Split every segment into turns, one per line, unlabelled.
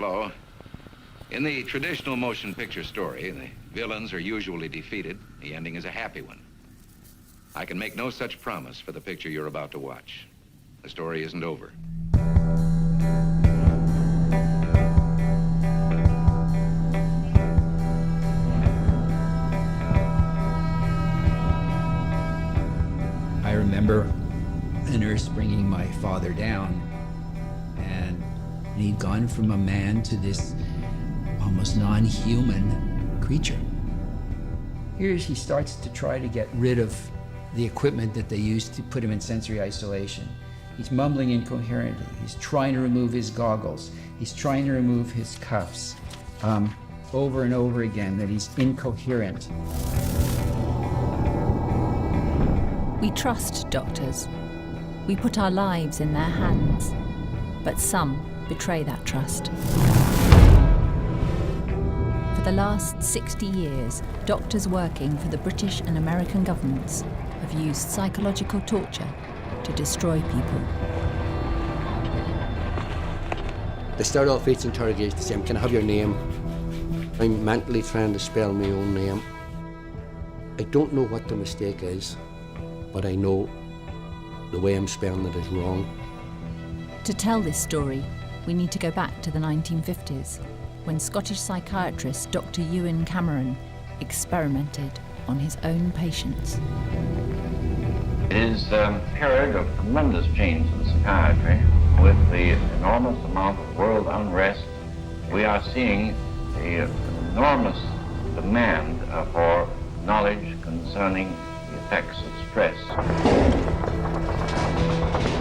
Flo. In the traditional motion picture story, the villains are usually defeated. The ending is a happy one. I can make no such promise for the picture you're about to watch. The story isn't over.
I remember a nurse bringing my father down, and he'd gone from a man to this almost non-human creature. Here he starts to try to get rid of the equipment that they used to put him in sensory isolation. He's mumbling incoherently. He's trying to remove his goggles. He's trying to remove his cuffs. Over and over again, that he's incoherent.
We trust doctors. We put our lives in their hands. But some betray that trust. For the last 60 years, doctors working for the British and American governments have used psychological torture to destroy people.
They start off each interrogation saying, "Can I have your name?" I'm mentally trying to spell my own name. I don't know what the mistake is, but I know the way I'm spelling it is wrong.
To tell this story, we need to go back to the 1950s, when Scottish psychiatrist Dr. Ewan Cameron experimented on his own patients.
It is a period of tremendous change in psychiatry. With the enormous amount of world unrest, we are seeing the enormous demand for knowledge concerning the effects of stress.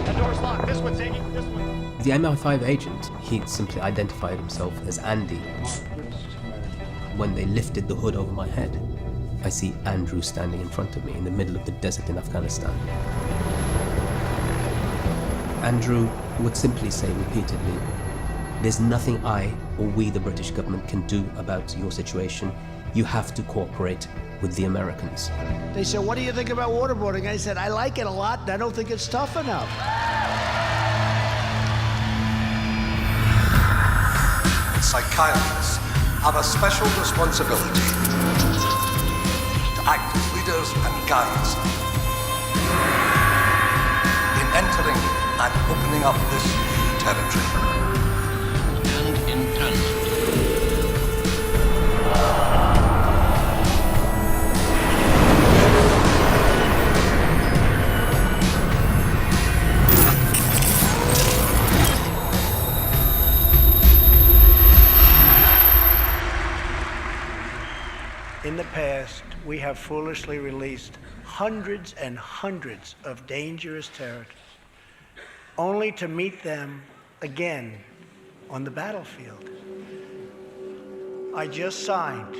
That door's locked. This one's Iggy. This one.
The MI5 agent, he simply identified himself as Andy. When they lifted the hood over my head, I see Andrew standing in front of me in the middle of the desert in Afghanistan. Andrew would simply say repeatedly, "There's nothing I or we, the British government, can do about your situation. You have to cooperate with the Americans."
They said, "What do you think about waterboarding?" I said, "I like it a lot, and I don't think it's tough enough."
Psychiatrists have a special responsibility to act as leaders and guides in entering and opening up this new territory.
And intense.
In the past, we have foolishly released hundreds and hundreds of dangerous terrorists, only to meet them again on the battlefield. I just signed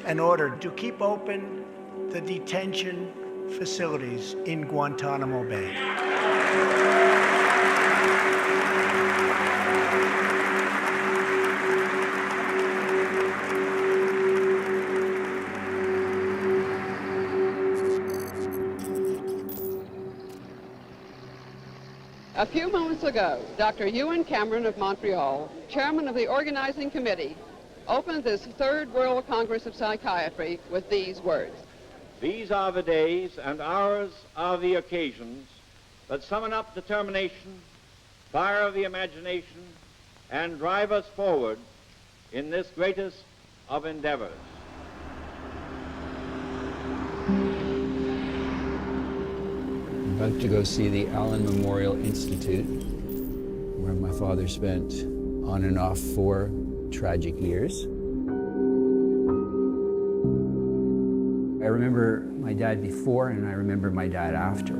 an order to keep open the detention facilities in Guantanamo Bay.
A few moments ago, Dr. Ewan Cameron of Montreal, chairman of the organizing committee, opened this Third World Congress of Psychiatry with these words.
These are the days and hours are the occasions that summon up determination, fire of the imagination, and drive us forward in this greatest of endeavors.
I'm about to go see the Allen Memorial Institute, where my father spent on and off 4 tragic years. I remember my dad before, and I remember my dad after.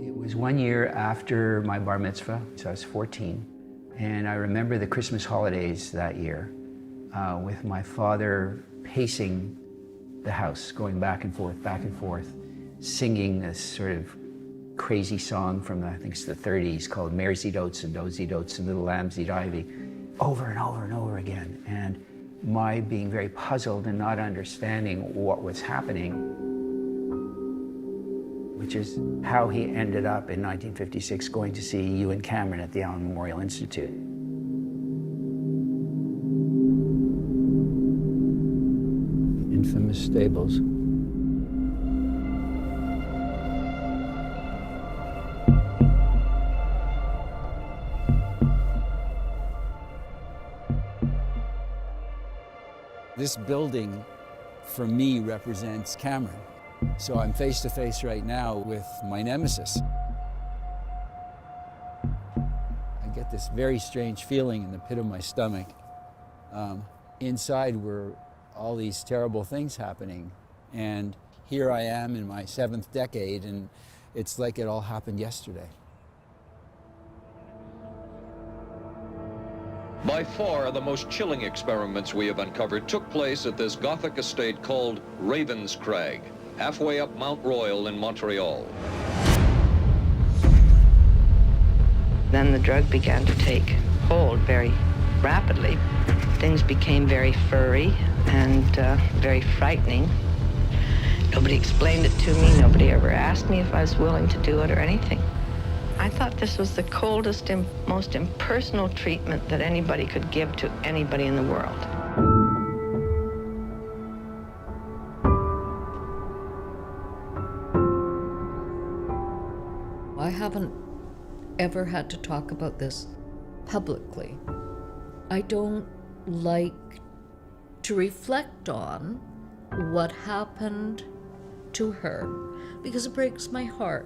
It was 1 year after my bar mitzvah, so I was 14, and I remember the Christmas holidays that year with my father pacing the house, going back and forth, singing this sort of crazy song from, I think it's the 30s, called Maresy Dotes and Dozy Dotes and Little Lambs Eat Ivy, over and over and over again. And my being very puzzled and not understanding what was happening which is how he ended up in 1956 going to see Ewan Cameron at the Allen Memorial Institute. Infamous stables. This building, for me, represents Cameron. So I'm face to face right now with my nemesis. I get this very strange feeling in the pit of my stomach. Inside were all these terrible things happening. And here I am in my 7th decade, and it's like it all happened yesterday.
By far, the most chilling experiments we have uncovered took place at this Gothic estate called Raven's Crag, halfway up Mount Royal in Montreal.
Then the drug began to take hold very rapidly. Things became very furry and very frightening. Nobody explained it to me. Nobody ever asked me if I was willing to do it or anything. I thought this was the coldest and most impersonal treatment that anybody could give to anybody in the world.
I haven't ever had to talk about this publicly. I don't like to reflect on what happened to her because it breaks my heart.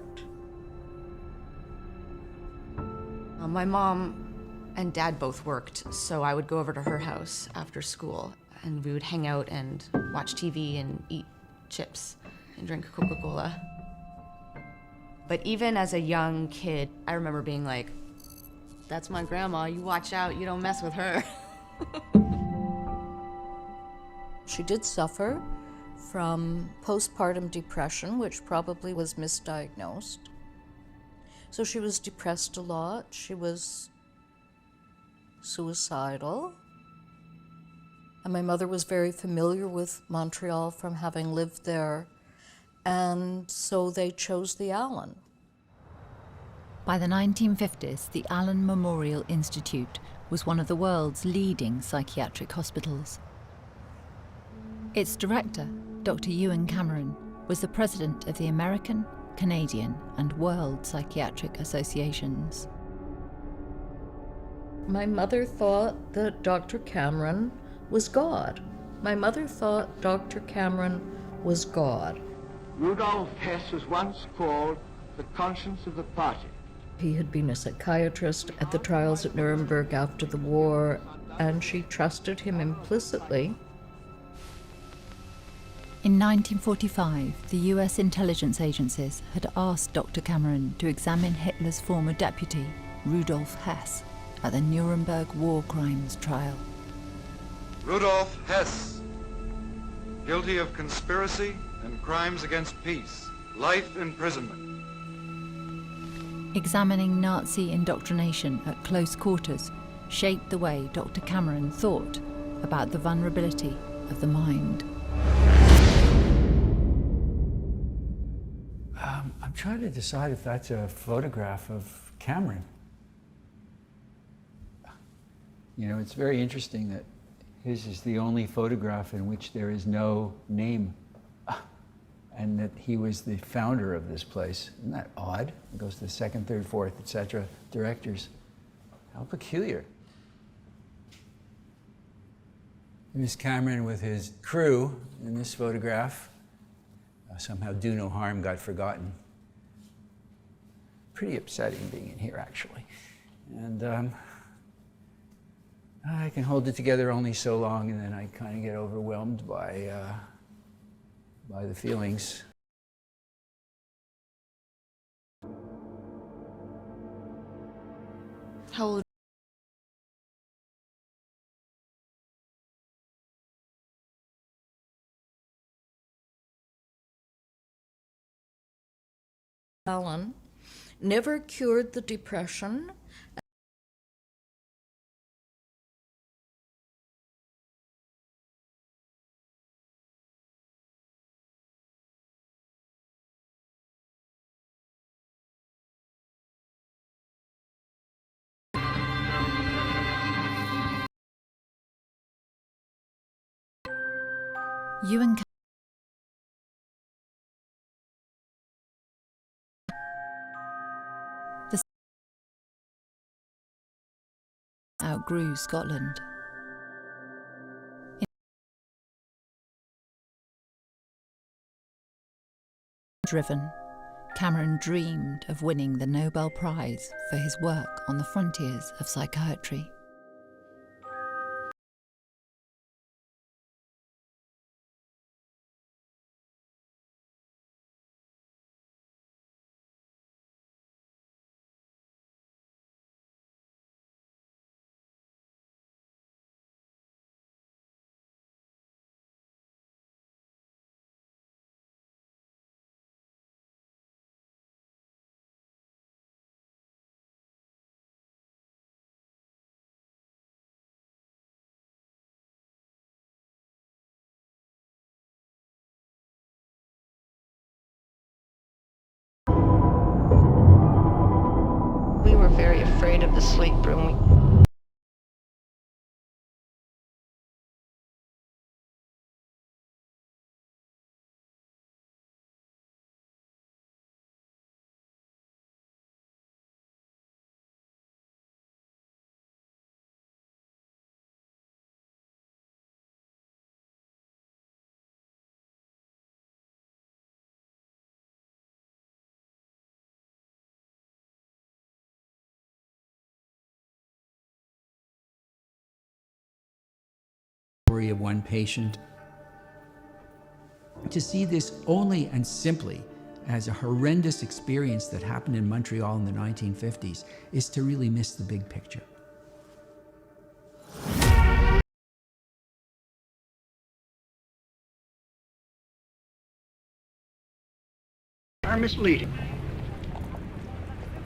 My mom and dad both worked, so I would go over to her house after school, and we would hang out and watch TV and eat chips and drink Coca-Cola. But even as a young kid, I remember being like, that's my grandma, you watch out, you don't mess with her.
She did suffer from postpartum depression, which probably was misdiagnosed. So she was depressed a lot. She was suicidal. And my mother was very familiar with Montreal from having lived there. And so they chose the Allen.
By the 1950s, the Allen Memorial Institute was one of the world's leading psychiatric hospitals. Its director, Dr. Ewan Cameron, was the president of the American, Canadian, and World Psychiatric Associations.
My mother thought that Dr. Cameron was God. My mother thought Dr. Cameron was God.
Rudolf Hess was once called the conscience of the party.
He had been a psychiatrist at the trials at Nuremberg after the war, and she trusted him implicitly.
In 1945, the US intelligence agencies had asked Dr. Cameron to examine Hitler's former deputy, Rudolf Hess, at the Nuremberg war crimes trial.
Rudolf Hess, guilty of conspiracy and crimes against peace, life imprisonment.
Examining Nazi indoctrination at close quarters shaped the way Dr. Cameron thought about the vulnerability of the mind.
I'm trying to decide if that's a photograph of Cameron. You know, it's very interesting that his is the only photograph in which there is no name, and that he was the founder of this place. Isn't that odd? It goes to the 2nd, 3rd, 4th, etc. directors. How peculiar. Here's Cameron with his crew in this photograph. Somehow do no harm got forgotten. Pretty upsetting being in here, actually. And I can hold it together only so long, and then I kind of get overwhelmed by the feelings.
How old?
Allen never cured the depression.
Ewan the outgrew Scotland. Driven, Cameron dreamed of winning the Nobel Prize for his work on the frontiers of psychiatry.
We were very afraid of the sleep room.
Story of one patient. To see this only and simply as a horrendous experience that happened in Montreal in the 1950s is to really miss the big picture.
Are misleading.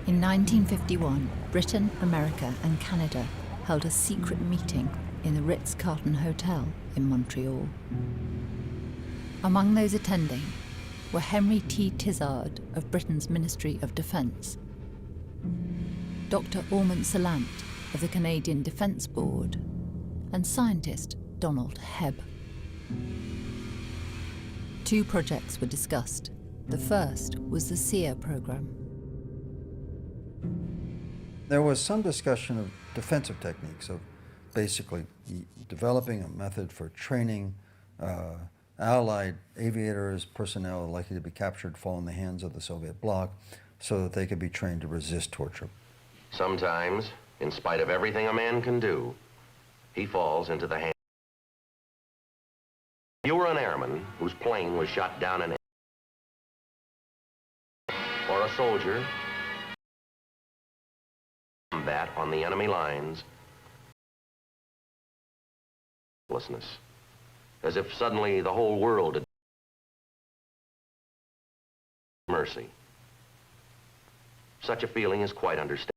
In 1951, Britain, America and Canada held a secret meeting in the Ritz-Carlton Hotel in Montreal. Among those attending were Henry T. Tizard of Britain's Ministry of Defence, Dr. Ormond Salant of the Canadian Defence Board, and scientist Donald Hebb. 2 projects were discussed. The first was the SEER program.
There was some discussion of defensive techniques, of basically developing a method for training Allied aviators, personnel likely to be captured, fall in the hands of the Soviet bloc, so that they could be trained to resist torture.
Sometimes, in spite of everything a man can do, he falls into the hands. You were an airman whose plane was shot down in or a soldier combat on the enemy lines, as if suddenly the whole world had mercy. Such a feeling is quite understandable.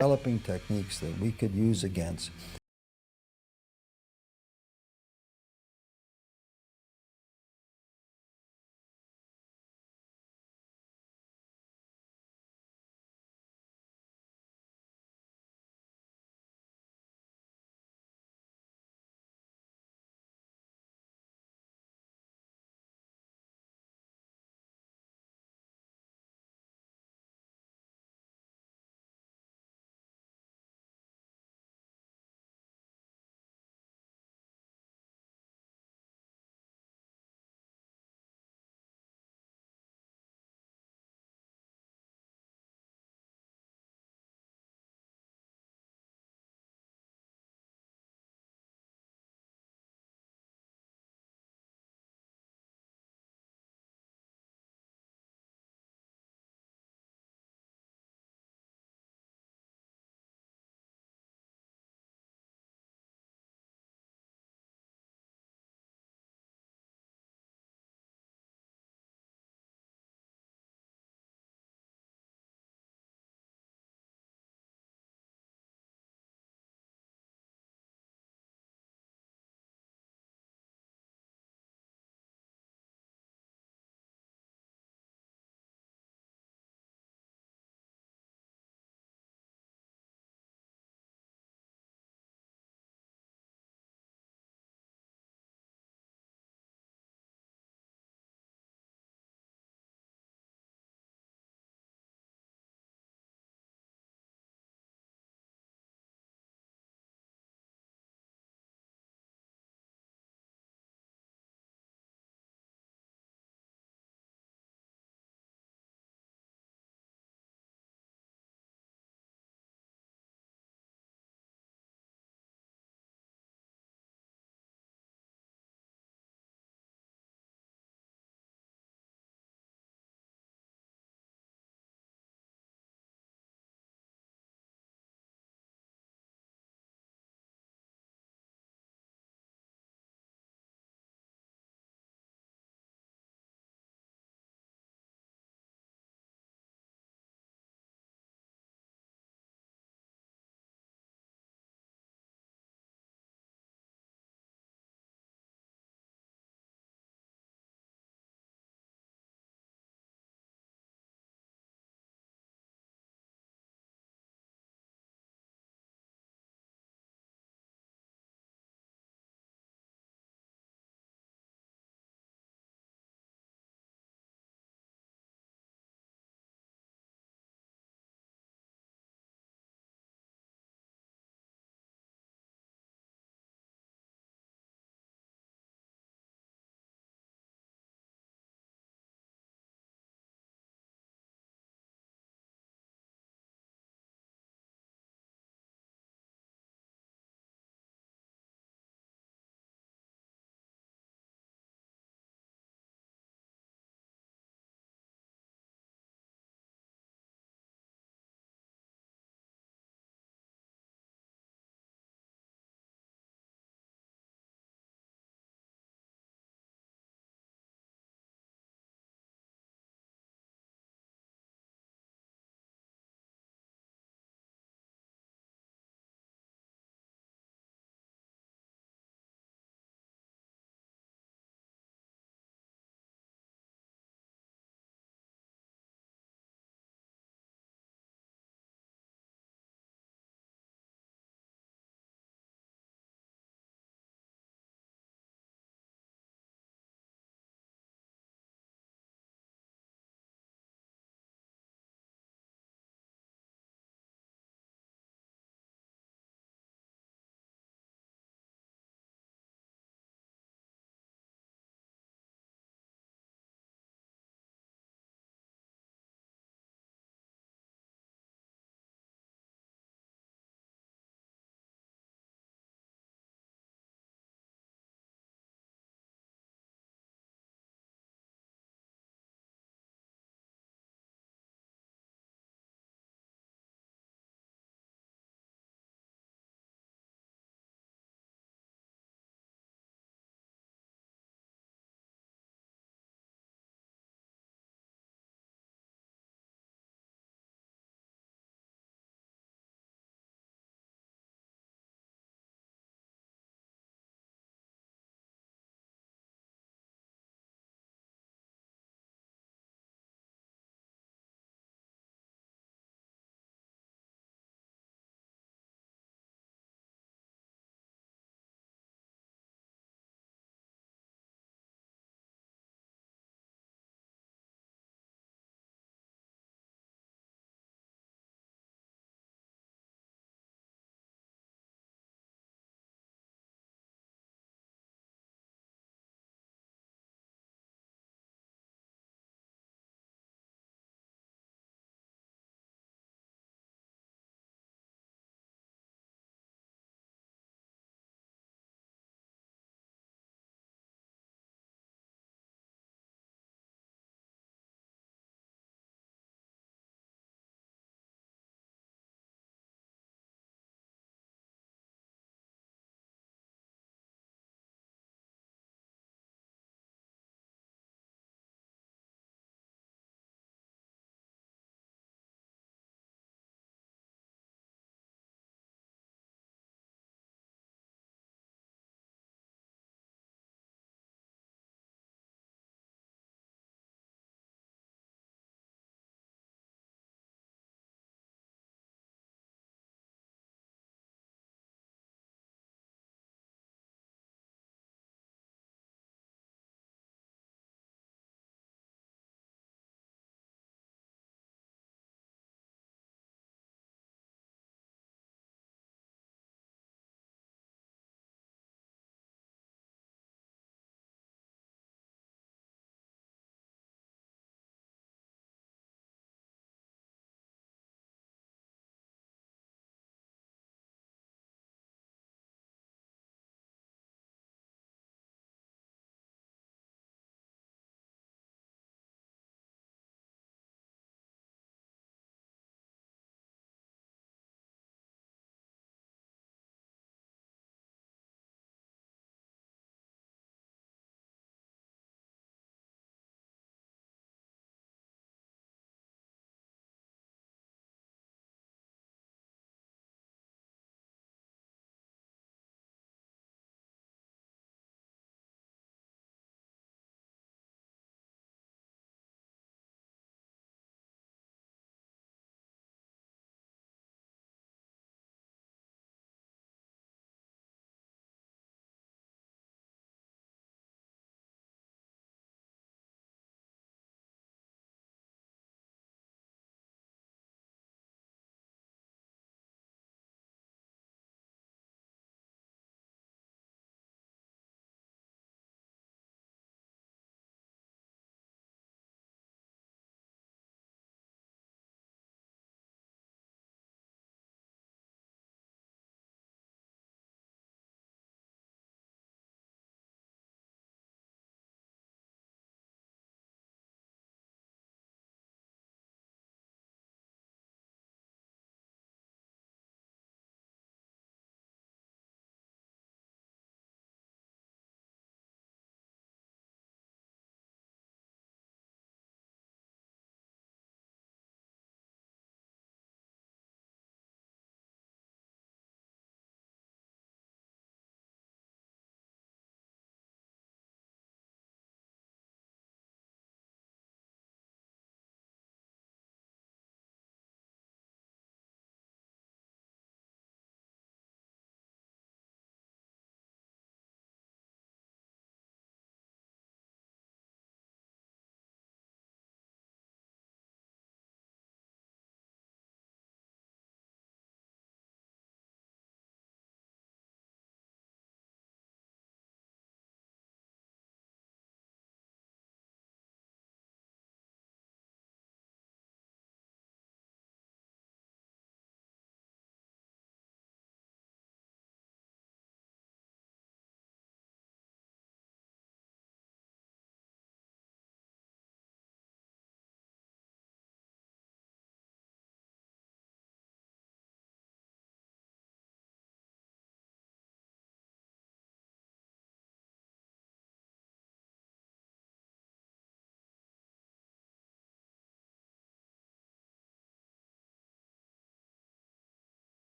Developing techniques that we could use against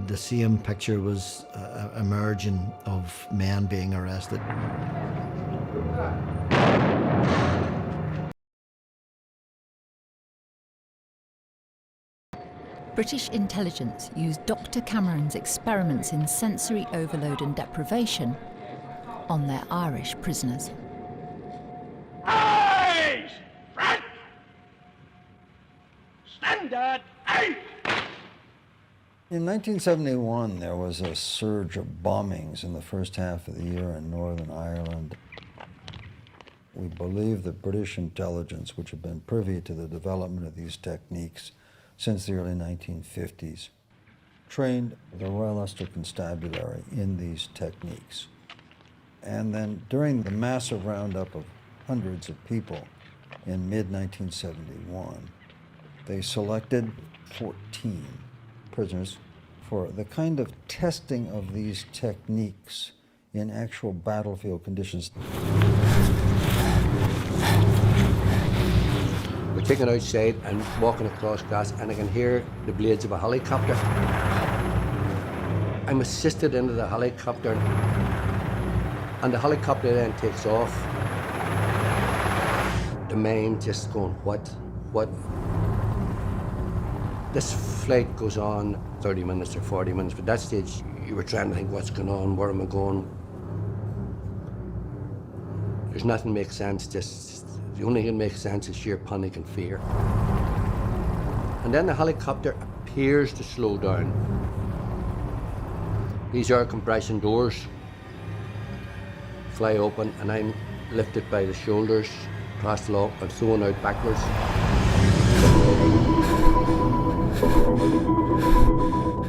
the same picture was emerging of men being arrested.
British intelligence used Dr. Cameron's experiments in sensory overload and deprivation on their Irish prisoners.
Eyes! Front! Standard 8!
In 1971, there was a surge of bombings in the first half of the year in Northern Ireland. We believe that British intelligence, which had been privy to the development of these techniques since the early 1950s, trained the Royal Ulster Constabulary in these techniques. And then during the massive roundup of hundreds of people in mid-1971, they selected 14 prisoners for the kind of testing of these techniques in actual battlefield conditions.
We're taken outside and walking across grass, and I can hear the blades of a helicopter. I'm assisted into the helicopter, and the helicopter then takes off. The mind just going, what? This flight goes on 30 minutes or 40 minutes, but at that stage you were trying to think, what's going on, where am I going? There's nothing makes sense, just the only thing that makes sense is sheer panic and fear. And then the helicopter appears to slow down. These air compression doors fly open, and I'm lifted by the shoulders across the lock and thrown out backwards.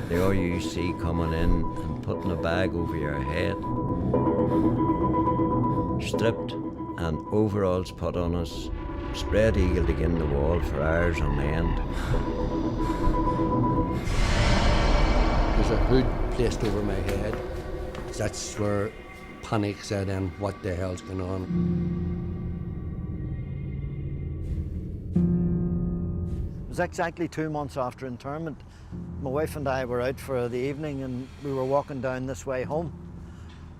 The RUC coming in and putting a bag over your head, stripped and overalls put on us, spread eagled against the wall for hours on end.
There's a hood placed over my head. That's where panic set in, what the hell's going on?
It was exactly 2 months after internment. My wife and I were out for the evening and we were walking down this way home.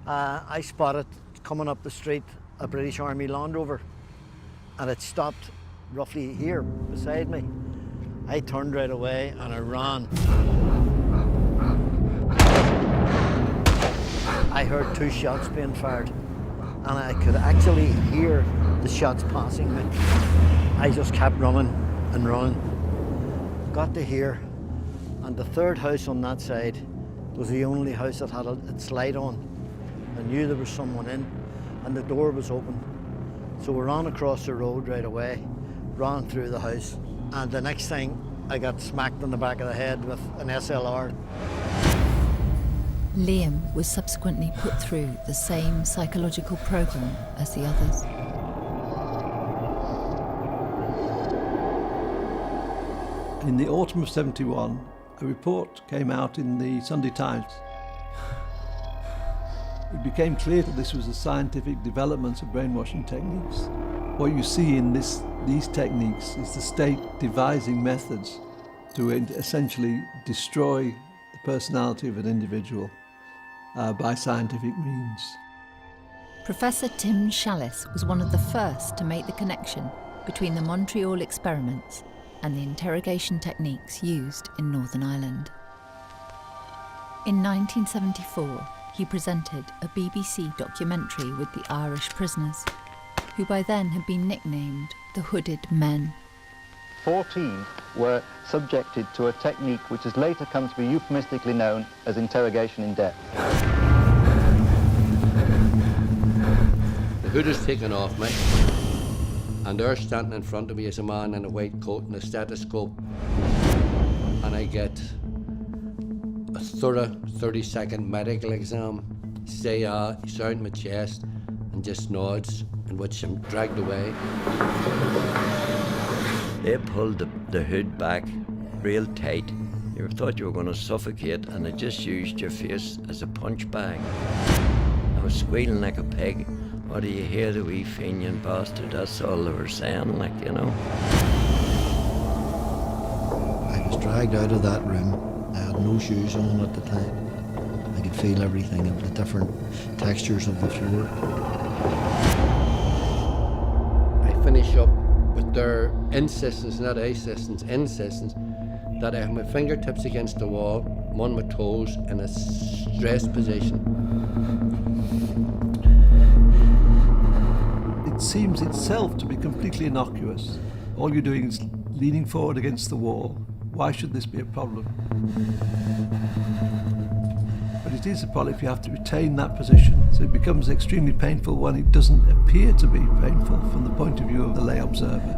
I spotted coming up the street a British Army Land Rover, and it stopped roughly here beside me. I turned right away and I ran. I heard 2 shots being fired, and I could actually hear the shots passing me. I just kept running and running. Got to here, and the third house on that side was the only house that had its light on. I knew there was someone in, and the door was open. So we ran across the road right away, ran through the house, and the next thing I got smacked in the back of the head with an SLR.
Liam was subsequently put through the same psychological program as the others.
In the autumn of '71, a report came out in the Sunday Times. It became clear that this was a scientific development of brainwashing techniques. What you see in these techniques is the state devising methods to essentially destroy the personality of an individual by scientific means.
Professor Tim Shallis was one of the first to make the connection between the Montreal experiments and the interrogation techniques used in Northern Ireland. In 1974, he presented a BBC documentary with the Irish prisoners, who by then had been nicknamed the Hooded Men.
14 were subjected to a technique which has later come to be euphemistically known as interrogation in depth.
The hood is taken off me, and there standing in front of me is a man in a white coat and a stethoscope, and I get a thorough 30-second medical exam. Say sound my chest and just nods, in which I'm dragged away.
They pulled the hood back real tight. You thought you were going to suffocate, and they just used your face as a punch bag. I was squealing like a pig. What do you hear, the wee Fenian bastard? That's all they were saying, like, you know.
I was dragged out of that room I had no shoes on at the time. I could feel everything of the different textures of the floor.
I finish up with their insistence, not insistence, insistence, that I have my fingertips against the wall, I'm on my toes in a stressed position.
It seems itself to be completely innocuous. All you're doing is leaning forward against the wall. Why should this be a problem? But it is a problem if you have to retain that position. So it becomes extremely painful when it doesn't appear to be painful from the point of view of the lay observer.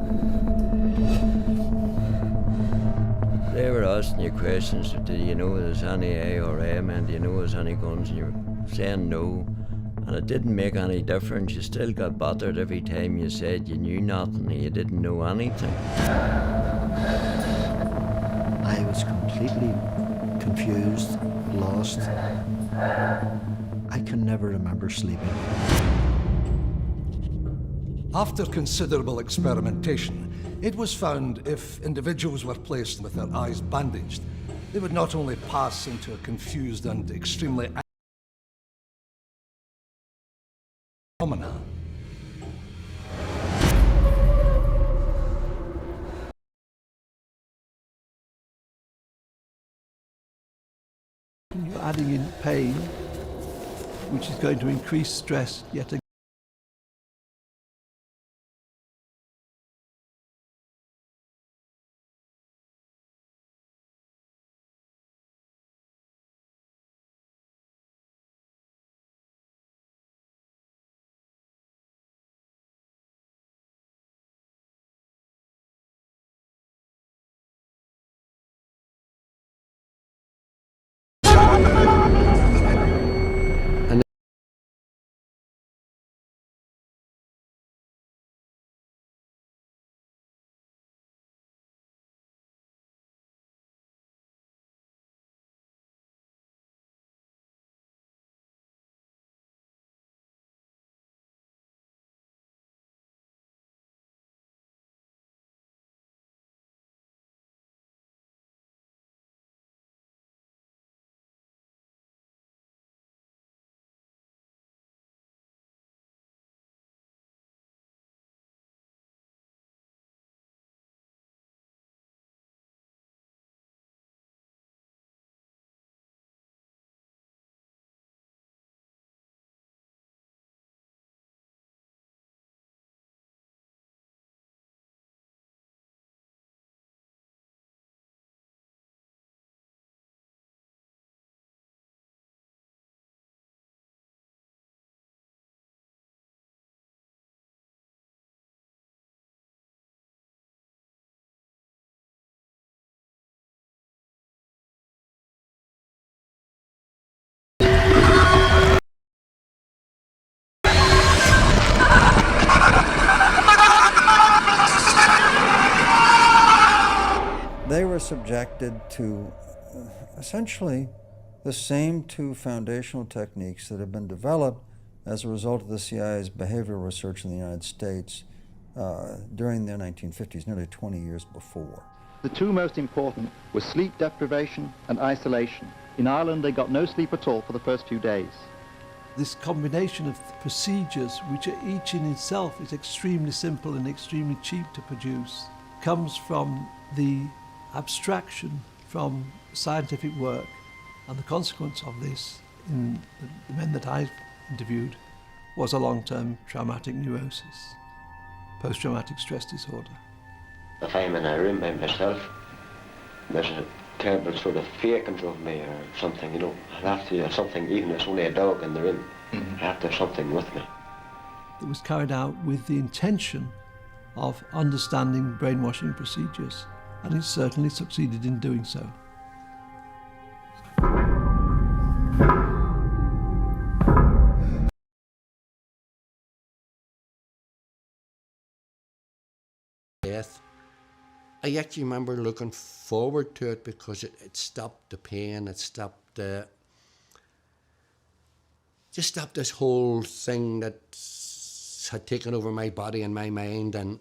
They were asking you questions, do you know there's any A or M, and do you know there's any guns, and you're saying no. And it didn't make any difference. You still got battered every time you said you knew nothing, you didn't know anything.
I was completely confused, lost. I can never remember sleeping.
After considerable experimentation, it was found if individuals were placed with their eyes bandaged, they would not only pass into a confused and extremely phenomena.
You're adding in pain, which is going to increase stress yet again.
They were subjected to essentially the same two foundational techniques that have been developed as a result of the CIA's behavioral research in the United States during the 1950s, nearly 20 years before.
The two most important were sleep deprivation and isolation. In Ireland, they got no sleep at all for the first few days.
This combination of procedures, which are each in itself is extremely simple and extremely cheap to produce, comes from the abstraction from scientific work, and the consequence of this in the men that I've interviewed was a long-term traumatic neurosis, post-traumatic stress disorder.
If I'm in a room by myself, there's a terrible sort of fear comes over me or something, you know. I have to have something, even if it's only a dog in the room, I have to have something with me.
It was carried out with the intention of understanding brainwashing procedures, and it certainly succeeded in doing so.
Death. I actually remember looking forward to it because it stopped the pain, it stopped just stopped this whole thing that had taken over my body and my mind, and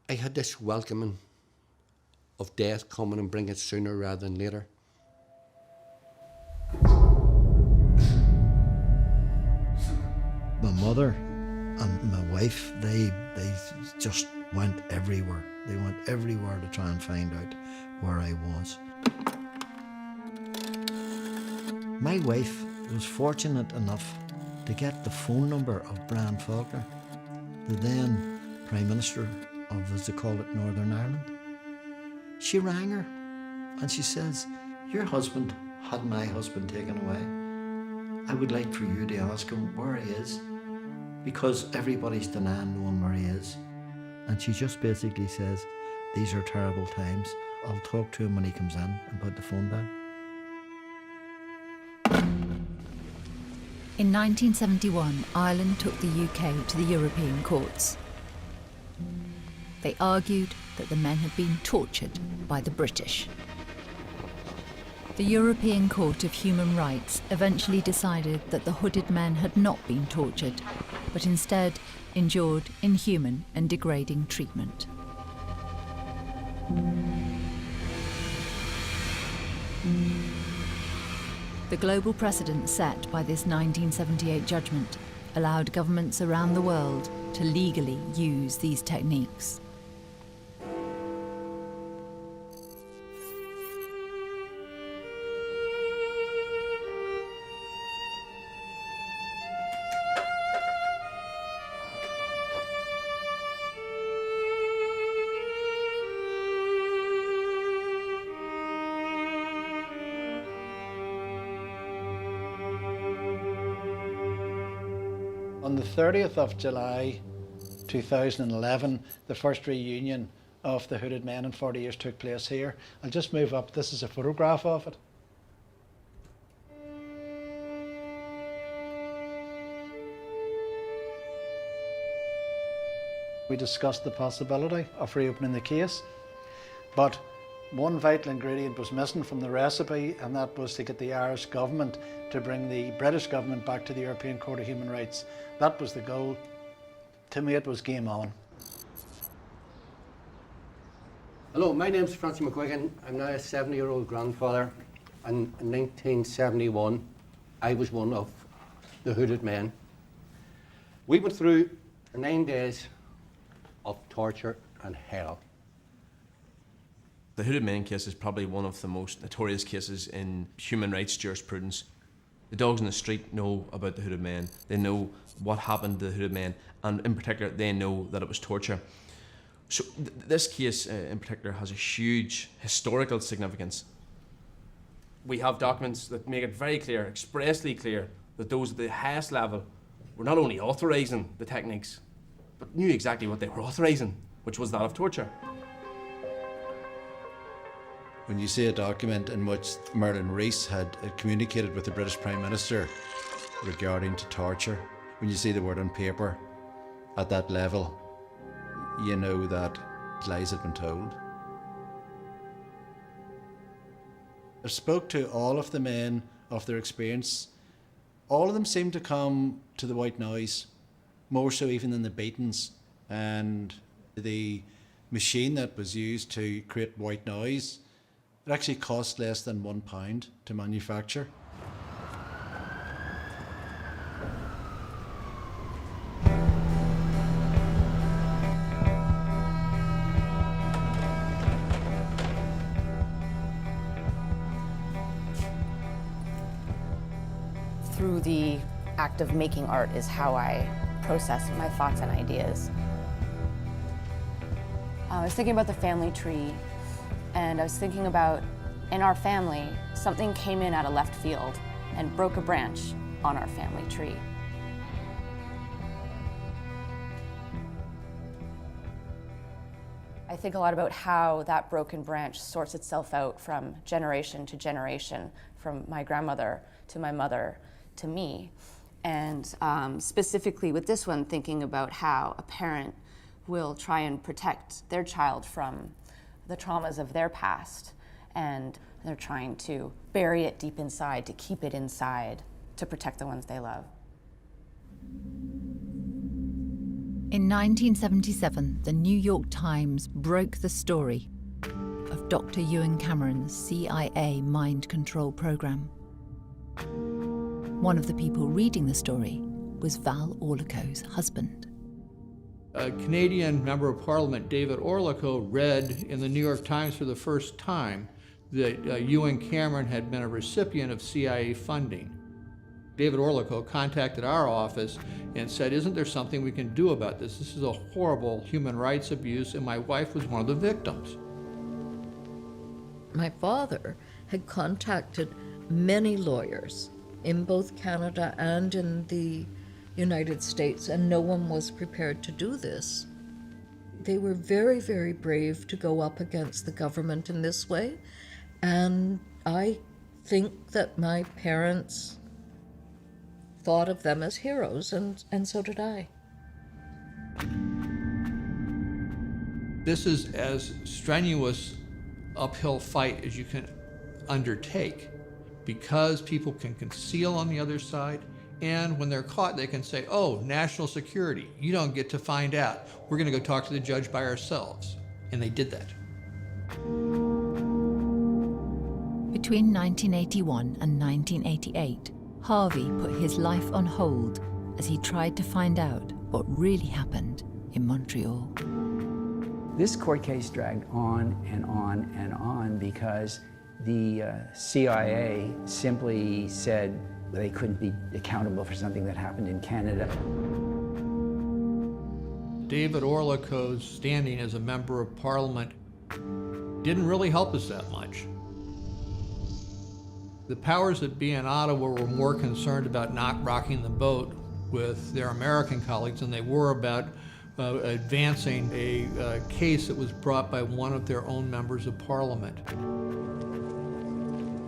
I had this welcoming of death coming and bring it sooner rather than later.
My mother and my wife, they just went everywhere. They went everywhere to try and find out where I was. My wife was fortunate enough to get the phone number of Brian Faulkner, the then Prime Minister of, as they call it, Northern Ireland. She rang her and she says, "Your husband had my husband taken away. I would like for you to ask him where he is, because everybody's denying knowing where he is." And she just basically says, "These are terrible times. I'll talk to him when he comes in," and put the phone down.
In 1971, Ireland took the UK to the European courts. They argued that the men had been tortured by the British. The European Court of Human Rights eventually decided that the hooded men had not been tortured, but instead endured inhuman and degrading treatment. The global precedent set by this 1978 judgment allowed governments around the world to legally use these techniques.
On the 30th of July 2011, the first reunion of the Hooded Men in 40 years took place here. I'll just move up. This is a photograph of it. We discussed the possibility of reopening the case, but one vital ingredient was missing from the recipe, and that was to get the Irish government to bring the British government back to the European Court of Human Rights. That was the goal. To me, it was game on.
Hello, my name's Francis McGuigan. I'm now a 70-year-old grandfather, and in 1971, I was one of the Hooded Men. We went through 9 days of torture and hell.
The Hooded Men case is probably one of the most notorious cases in human rights jurisprudence. The dogs in the street know about the Hooded Men. They know what happened to the Hooded Men, and in particular, they know that it was torture. So this case in particular has a huge historical significance. We have documents that make it very clear, expressly clear, that those at the highest level were not only authorising the techniques, but knew exactly what they were authorising, which was that of torture.
When you see a document in which Merlin Rees had communicated with the British Prime Minister regarding to torture, when you see the word on paper at that level, you know that lies had been told.
I spoke to all of the men of their experience. All of them seemed to come to the white noise, more so even than the beatings. And the machine that was used to create white noise, it actually cost less than £1 to manufacture.
Through the act of making art is how I process my thoughts and ideas. I was thinking about the family tree, and I was thinking about, in our family, something came in out of left field and broke a branch on our family tree. I think a lot about how that broken branch sorts itself out from generation to generation, from my grandmother to my mother to me. And specifically with this one, thinking about how a parent will try and protect their child from the traumas of their past, and they're trying to bury it deep inside, to keep it inside, to protect the ones they love.
In 1977, the New York Times broke the story of Dr. Ewan Cameron's CIA mind control program. One of the people reading the story was Val Orlico's husband.
A Canadian member of Parliament, David Orlico, read in the New York Times for the first time that Ewan Cameron had been a recipient of CIA funding. David Orlico contacted our office and said, "Isn't there something we can do about this? This is a horrible human rights abuse," and my wife was one of the victims.
My father had contacted many lawyers in both Canada and in the United States, and no one was prepared to do this. They were very, very brave to go up against the government in this way, and I think that my parents thought of them as heroes, and so did I.
This is as strenuous uphill fight as you can undertake, because people can conceal on the other side, and when they're caught, they can say, "Oh, national security, you don't get to find out. We're going to go talk to the judge by ourselves." And they did that.
Between 1981 and 1988, Harvey put his life on hold as he tried to find out what really happened in Montreal.
This court case dragged on and on and on because the CIA simply said they couldn't be accountable for something that happened in Canada.
David Orlico's standing as a member of Parliament didn't really help us that much. The powers that be in Ottawa were more concerned about not rocking the boat with their American colleagues than they were about advancing a case that was brought by one of their own members of Parliament.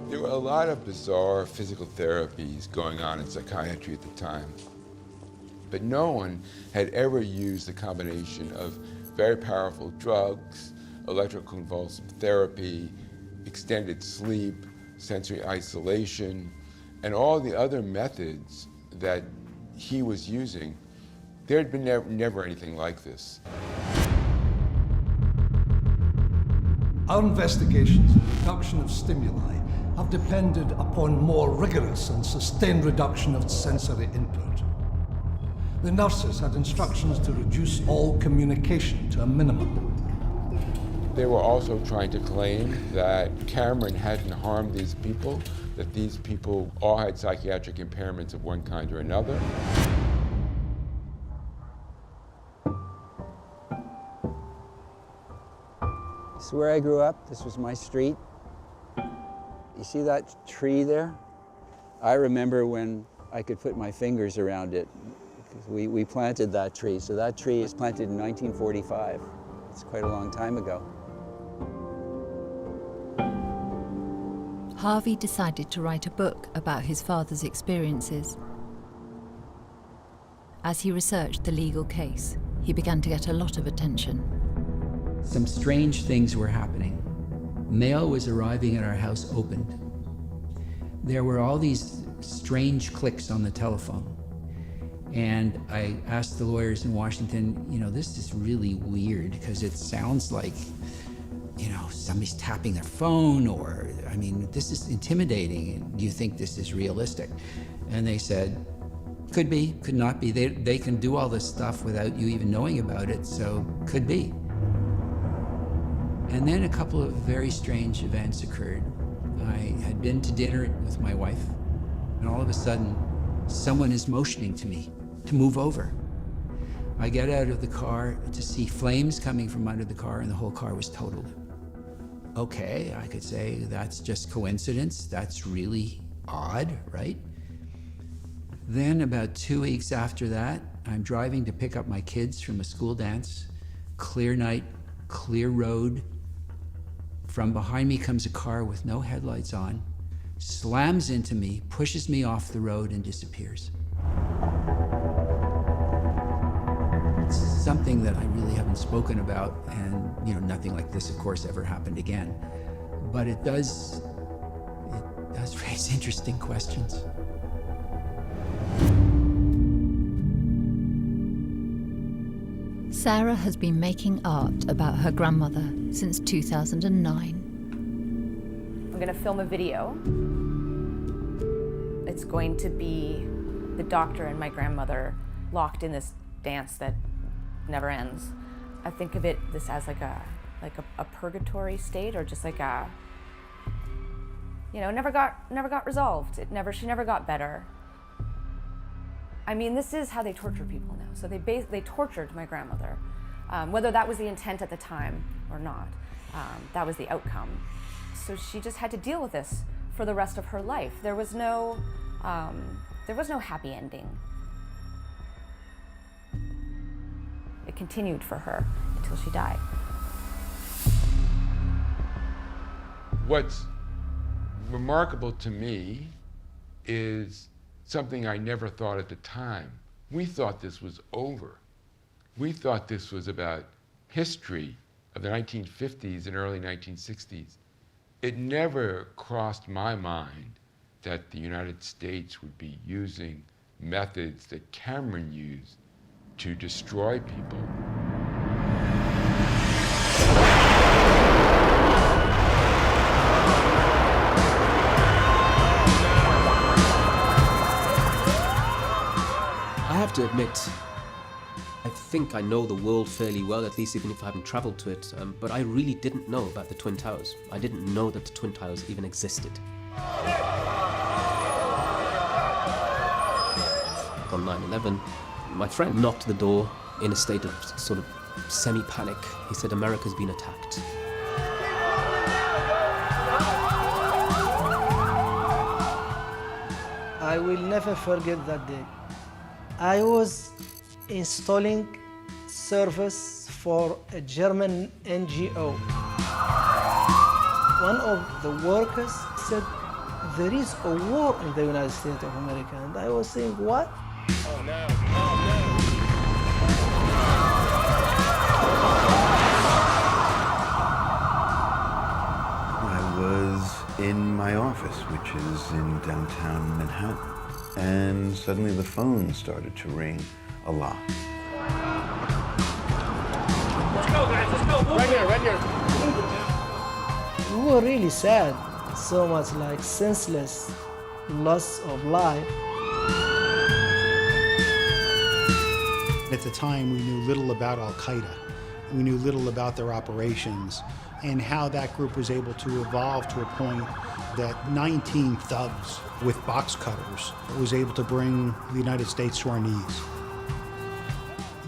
There were a lot of bizarre physical therapies going on in psychiatry at the time, but no one had ever used the combination of very powerful drugs, electroconvulsive therapy, extended sleep, sensory isolation, and all the other methods that he was using. There had been never anything like this.
Our investigations and reduction of stimuli have depended upon more rigorous and sustained reduction of sensory input. The nurses had instructions to reduce all communication to a minimum.
They were also trying to claim that Cameron hadn't harmed these people, that these people all had psychiatric impairments of one kind or another.
This is where I grew up. This was my street. You see that tree there? I remember when I could put my fingers around it. We planted that tree. So that tree is planted in 1945. It's quite a long time ago.
Harvey decided to write a book about his father's experiences. As he researched the legal case, he began to get a lot of attention.
Some strange things were happening. Mail was arriving at our house opened. There were all these strange clicks on the telephone. And I asked the lawyers in Washington, this is really weird because it sounds like, somebody's tapping their phone or, this is intimidating. Do you think this is realistic? And they said, could be, could not be. They can do all this stuff without you even knowing about it, so could be. And then a couple of very strange events occurred. I had been to dinner with my wife, and all of a sudden, someone is motioning to me to move over. I get out of the car to see flames coming from under the car, and the whole car was totaled. Okay, I could say that's just coincidence. That's really odd, right? Then about 2 weeks after that, I'm driving to pick up my kids from a school dance. Clear night, clear road. From behind me comes a car with no headlights on, slams into me, pushes me off the road, and disappears. It's something that I really haven't spoken about, and nothing like this, of course, ever happened again. But it does raise interesting questions.
Sarah has been making art about her grandmother since 2009.
going to film a video. It's going to be the doctor and my grandmother locked in this dance that never ends. I think of this as like a purgatory state, or just like a, never got resolved. She never got better. I mean, this is how they torture people now. So they tortured my grandmother, whether that was the intent at the time or not. That was the outcome. So she just had to deal with this for the rest of her life. There was no happy ending. It continued for her until she died.
What's remarkable to me is something I never thought at the time. We thought this was over. We thought this was about history of the 1950s and early 1960s. It never crossed my mind that the United States would be using methods that Cameron used to destroy people.
I have to admit, I think I know the world fairly well, at least even if I haven't traveled to it, but I really didn't know about the Twin Towers. I didn't know that the Twin Towers even existed. On 9/11, my friend knocked the door in a state of sort of semi-panic. He said, "America's been attacked."
I will never forget that day. I was installing service for a German NGO. One of the workers said, "There is a war in the United States of America." And I was saying, "What?"
Oh no, oh no.
I was in my office, which is in downtown Manhattan, and suddenly the phone started to ring a lot.
Let's go, guys, let's go. Right here, right here.
We were really sad, so much like senseless loss of life.
At the time, we knew little about Al-Qaeda. We knew little about their operations and how that group was able to evolve to a point that 19 thugs with box cutters was able to bring the United States to our knees.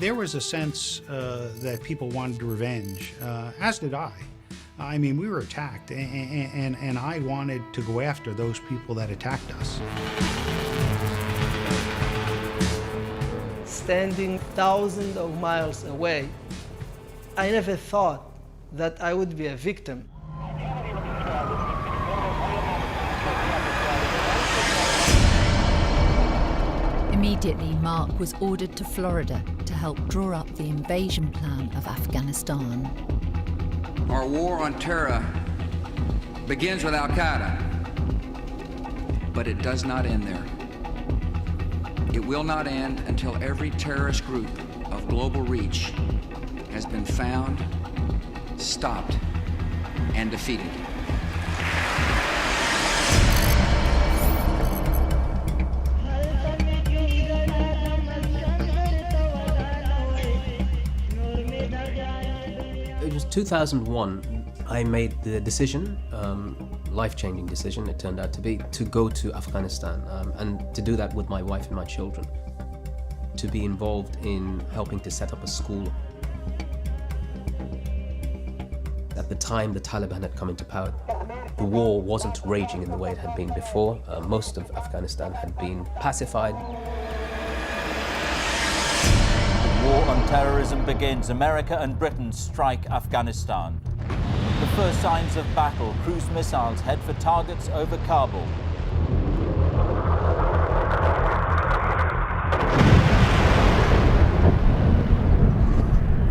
There was a sense that people wanted revenge, as did I. I mean, we were attacked, and I wanted to go after those people that attacked us.
Standing thousands of miles away, I never thought that I would be a victim.
Immediately, Mark was ordered to Florida to help draw up the invasion plan of Afghanistan.
Our war on terror begins with Al-Qaeda, but it does not end there. It will not end until every terrorist group of global reach has been found, stopped, and defeated.
It was 2001. I made the decision, life-changing decision it turned out to be, to go to Afghanistan and to do that with my wife and my children, to be involved in helping to set up a school. At the time the Taliban had come into power, the war wasn't raging in the way it had been before. Most of Afghanistan had been pacified.
The war on terrorism begins. America and Britain strike Afghanistan. The first signs of battle, cruise missiles head for targets over Kabul.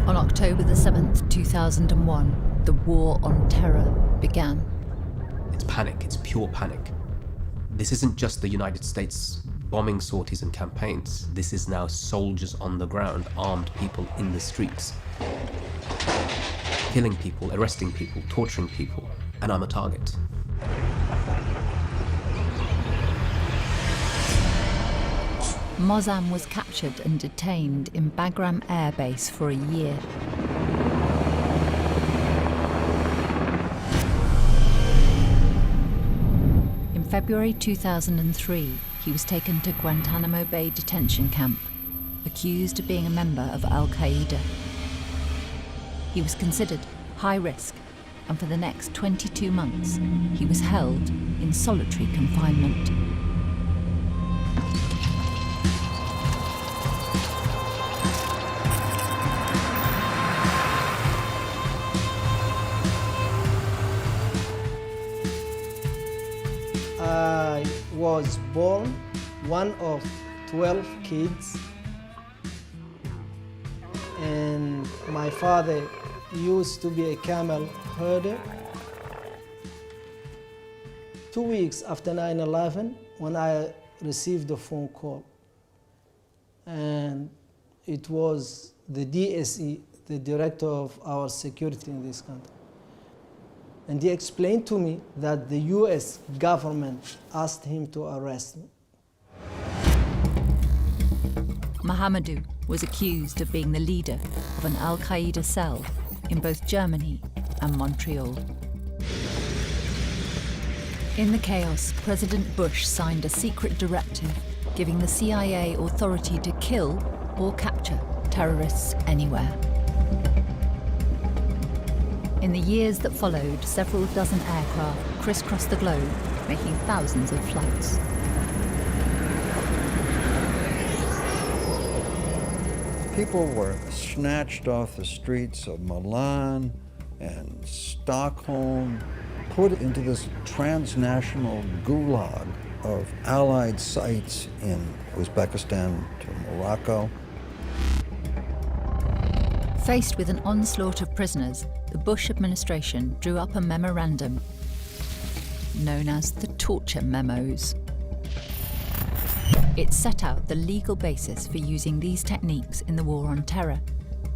On October the 7th, 2001, the war on terror began.
It's panic, it's pure panic. This isn't just the United States bombing sorties and campaigns. This is now soldiers on the ground, armed people in the streets, killing people, arresting people, torturing people, and I'm a target.
Mozzam was captured and detained in Bagram Air Base for a year. In February 2003, he was taken to Guantanamo Bay detention camp, accused of being a member of Al-Qaeda. He was considered high risk, and for the next 22 months, he was held in solitary confinement.
I was born one of 12 kids, and my father used to be a camel herder. 2 weeks after 9/11, when I received a phone call, and it was the DSE, the director of our security in this country. And he explained to me that the US government asked him to arrest me.
Mohamedou was accused of being the leader of an Al-Qaeda cell in both Germany and Montreal. In the chaos, President Bush signed a secret directive giving the CIA authority to kill or capture terrorists anywhere. In the years that followed, several dozen aircraft crisscrossed the globe, making thousands of flights.
People were snatched off the streets of Milan and Stockholm, put into this transnational gulag of Allied sites in Uzbekistan to Morocco.
Faced with an onslaught of prisoners, the Bush administration drew up a memorandum known as the Torture Memos. It set out the legal basis for using these techniques in the War on Terror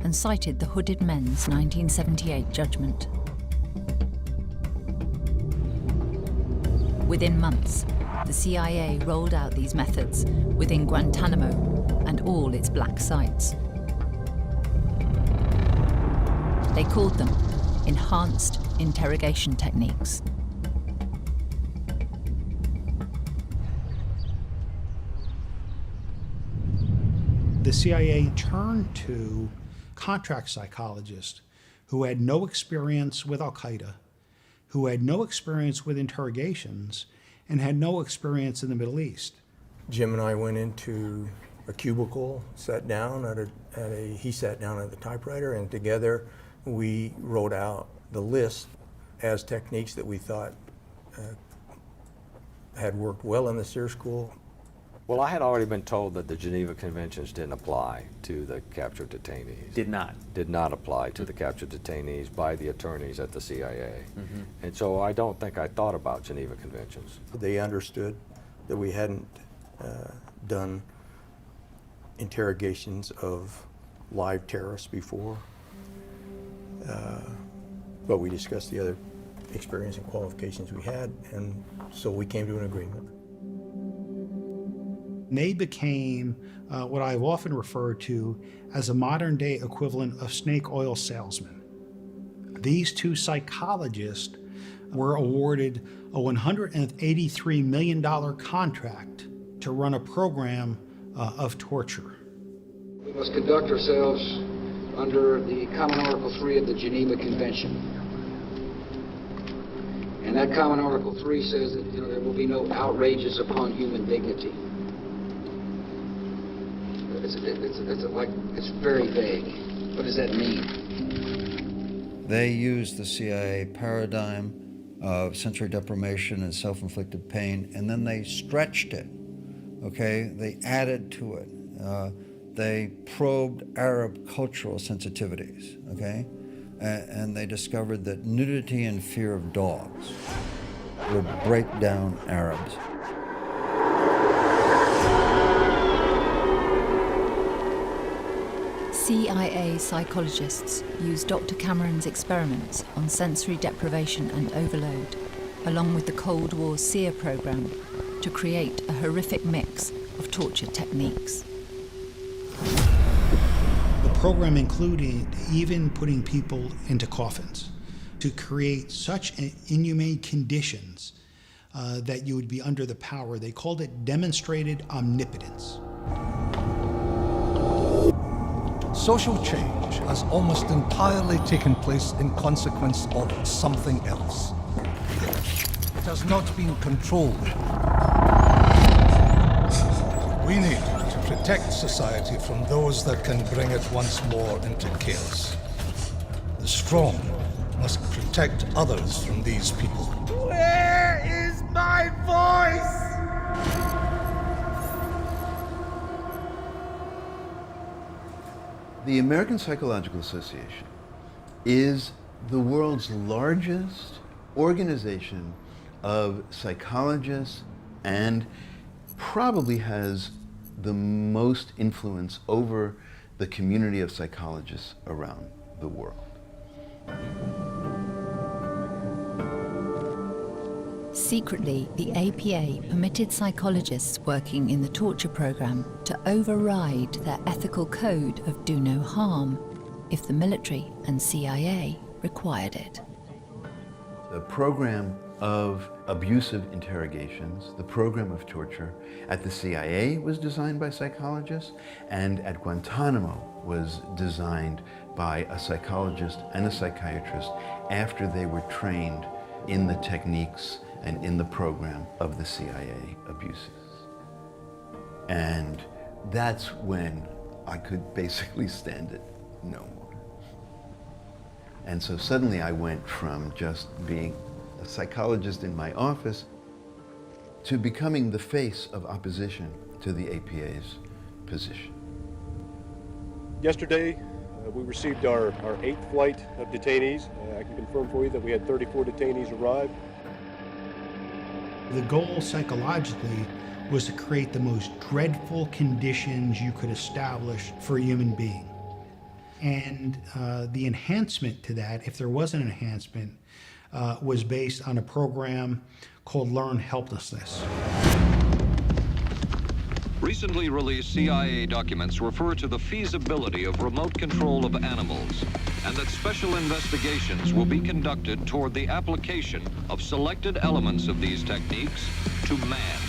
and cited the Hooded Men's 1978 judgment. Within months, the CIA rolled out these methods within Guantanamo and all its black sites. They called them enhanced interrogation techniques.
The CIA turned to contract psychologists who had no experience with Al-Qaeda, who had no experience with interrogations, and had no experience in the Middle East.
Jim and I went into a cubicle, sat down he sat down at the typewriter, and together we wrote out the list as techniques that we thought had worked well in the SEER school.
Well, I had already been told that the Geneva Conventions didn't apply to the captured detainees.
Did not?
Did not apply to the captured detainees by the attorneys at the CIA. And so I don't think I thought about Geneva Conventions.
They understood that we hadn't done interrogations of live terrorists before, but we discussed the other experience and qualifications we had, and so we came to an agreement.
They became what I've often referred to as a modern-day equivalent of snake oil salesmen. These two psychologists were awarded a $183 million contract to run a program of torture.
We must conduct ourselves under the Common Article 3 of the Geneva Convention. And that Common Article 3 says that there will be no outrages upon human dignity. It's very vague. What does that mean?
They used the CIA paradigm of sensory deprivation and self-inflicted pain, and then they stretched it, okay? They added to it. They probed Arab cultural sensitivities, okay? And they discovered that nudity and fear of dogs would break down Arabs.
CIA psychologists used Dr. Cameron's experiments on sensory deprivation and overload, along with the Cold War SEER program, to create a horrific mix of torture techniques.
The program included even putting people into coffins to create such inhumane conditions that you would be under the power. They called it demonstrated omnipotence.
Social change has almost entirely taken place in consequence of something else. It has not been controlled. We need to protect society from those that can bring it once more into chaos. The strong must protect others from these people.
Where is my voice?
The American Psychological Association is the world's largest organization of psychologists and probably has the most influence over the community of psychologists around the world.
Secretly, the APA permitted psychologists working in the torture program to override their ethical code of do no harm if the military and CIA required it.
The program of abusive interrogations, the program of torture at the CIA was designed by psychologists, and at Guantanamo was designed by a psychologist and a psychiatrist after they were trained in the techniques and in the program of the CIA abuses. And that's when I could basically stand it no more. And so suddenly I went from just being a psychologist in my office to becoming the face of opposition to the APA's position.
Yesterday, we received our 8th flight of detainees. I can confirm for you that we had 34 detainees arrive.
The goal psychologically was to create the most dreadful conditions you could establish for a human being. And the enhancement to that, if there was an enhancement, was based on a program called Learned Helplessness.
Recently released CIA documents refer to the feasibility of remote control of animals, and that special investigations will be conducted toward the application of selected elements of these techniques to man.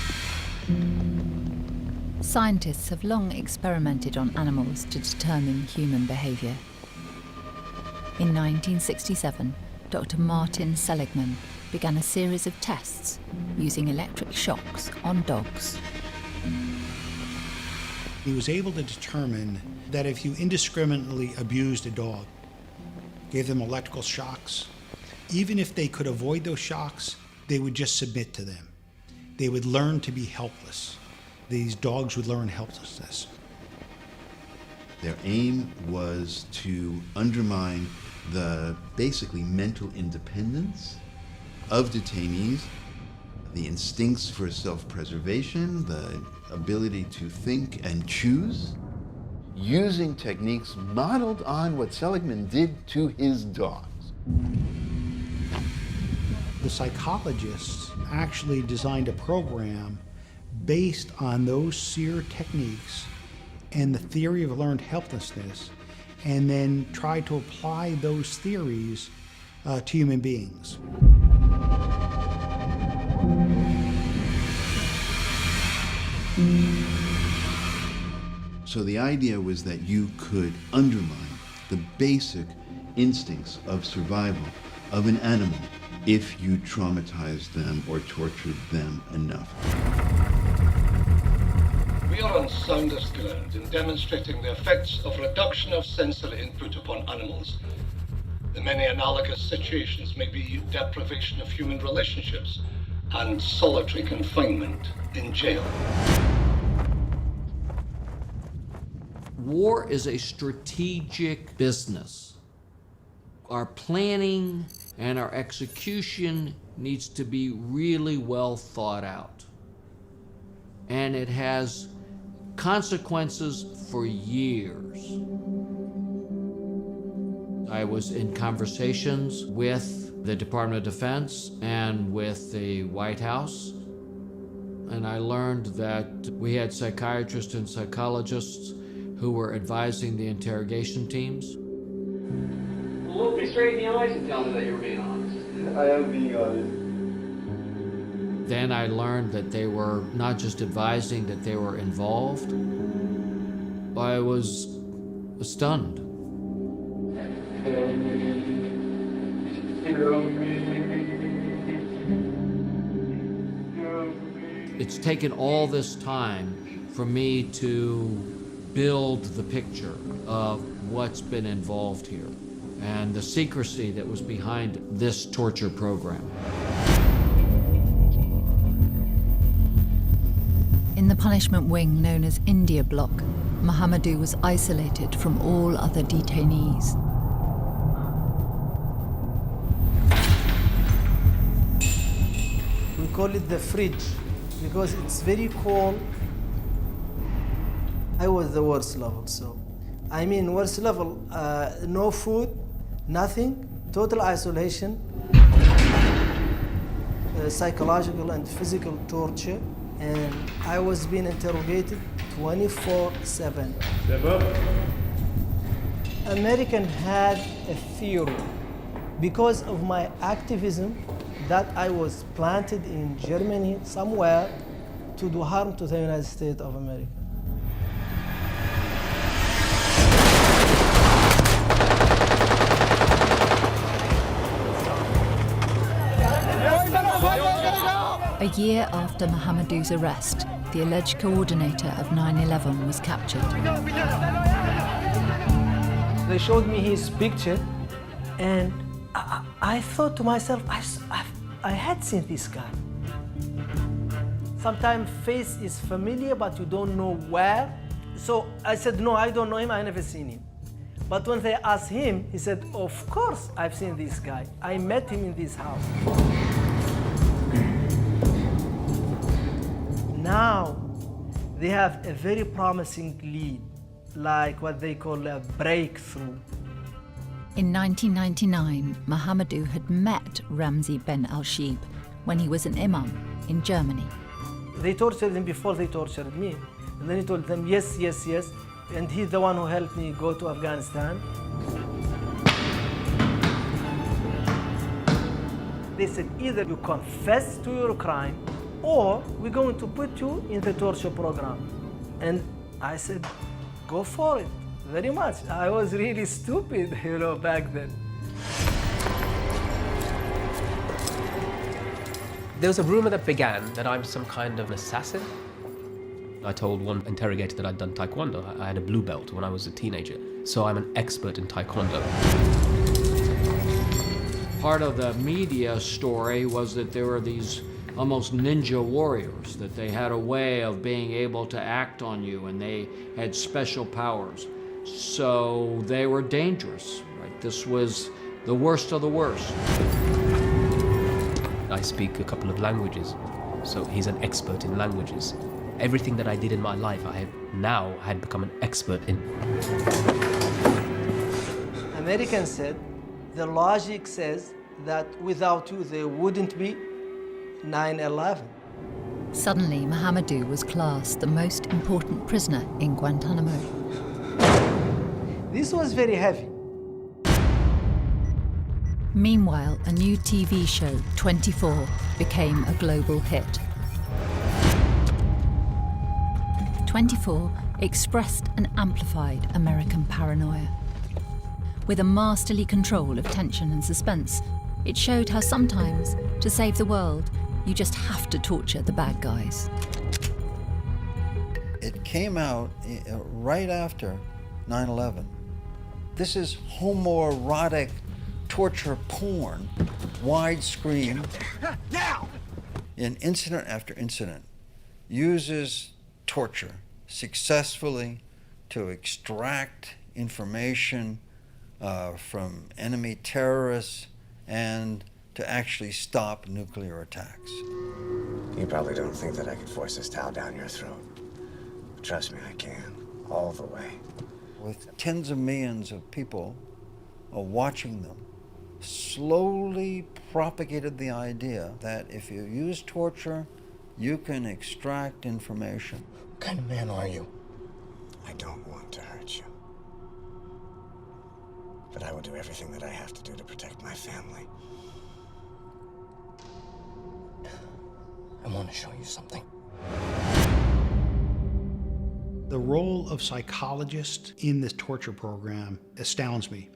Scientists have long experimented on animals to determine human behavior. In 1967, Dr. Martin Seligman began a series of tests using electric shocks on dogs.
He was able to determine that if you indiscriminately abused a dog, gave them electrical shocks, even if they could avoid those shocks, they would just submit to them. They would learn to be helpless. These dogs would learn helplessness.
Their aim was to undermine the basically mental independence of detainees, the instincts for self-preservation, the ability to think and choose, using techniques modeled on what Seligman did to his dogs.
The psychologists actually designed a program based on those SEER techniques and the theory of learned helplessness, and then tried to apply those theories to human beings.
So the idea was that you could undermine the basic instincts of survival of an animal if you traumatized them or tortured them enough.
We are on soundest ground in demonstrating the effects of reduction of sensory input upon animals. The many analogous situations may be deprivation of human relationships and solitary confinement in jail.
War is a strategic business. Our planning and our execution needs to be really well thought out. And it has consequences for years. I was in conversations with the Department of Defense and with the White House and I learned that we had psychiatrists and psychologists who were advising the interrogation teams.
Look me straight in the eyes and tell me that you're being honest. I am being honest.
Then I learned that they were not just advising, that they were involved. I was stunned. It's taken all this time for me to build the picture of what's been involved here and the secrecy that was behind this torture program.
In the punishment wing known as India Block, Mahamadou was isolated from all other detainees.
We call it the fridge because it's very cold. I was the worst level, so I mean worst level, no food, nothing, total isolation, psychological and physical torture, and I was being interrogated 24/7. American had a theory because of my activism that I was planted in Germany somewhere to do harm to the United States of America.
A year after Mahamadou's arrest, the alleged coordinator of 9/11 was captured.
They showed me his picture, and I thought to myself, I had seen this guy. Sometimes face is familiar, but you don't know where. So I said, no, I don't know him, I never seen him. But when they asked him, he said, of course I've seen this guy. I met him in this house. Now, they have a very promising lead, like what they call a breakthrough.
In 1999, Mahamadou had met Ramzi Ben Al-Shib when he was an imam in Germany.
They tortured him before they tortured me. And then he told them, yes, yes, yes. And he's the one who helped me go to Afghanistan. They said, either you confess to your crime, or we're going to put you in the torture program. And I said, go for it, very much. I was really stupid, back then.
There was a rumor that began that I'm some kind of assassin. I told one interrogator that I'd done taekwondo. I had a blue belt when I was a teenager, so I'm an expert in taekwondo.
Part of the media story was that there were these almost ninja warriors, that they had a way of being able to act on you and they had special powers. So they were dangerous, right? This was the worst of the worst.
I speak a couple of languages, so he's an expert in languages. Everything that I did in my life, I had become an expert in.
Americans said, the logic says that without you, there wouldn't be 9/11.
Suddenly, Mahamadou was classed the most important prisoner in Guantanamo.
This was very heavy.
Meanwhile, a new TV show, 24, became a global hit. 24 expressed and amplified American paranoia. With a masterly control of tension and suspense, it showed how sometimes, to save the world, you just have to torture the bad guys.
It came out right after 9/11. This is homoerotic torture porn, widescreen, in incident after incident, uses torture successfully to extract information from enemy terrorists and to actually stop nuclear attacks.
You probably don't think that I could force this towel down your throat. But trust me, I can. All the way.
With tens of millions of people watching them, slowly propagated the idea that if you use torture,
You can extract information.
What kind of man are you? I don't want to hurt you. But I will do everything that I have to do to protect my family. I want to show you something.
The role of psychologists in this torture program astounds me.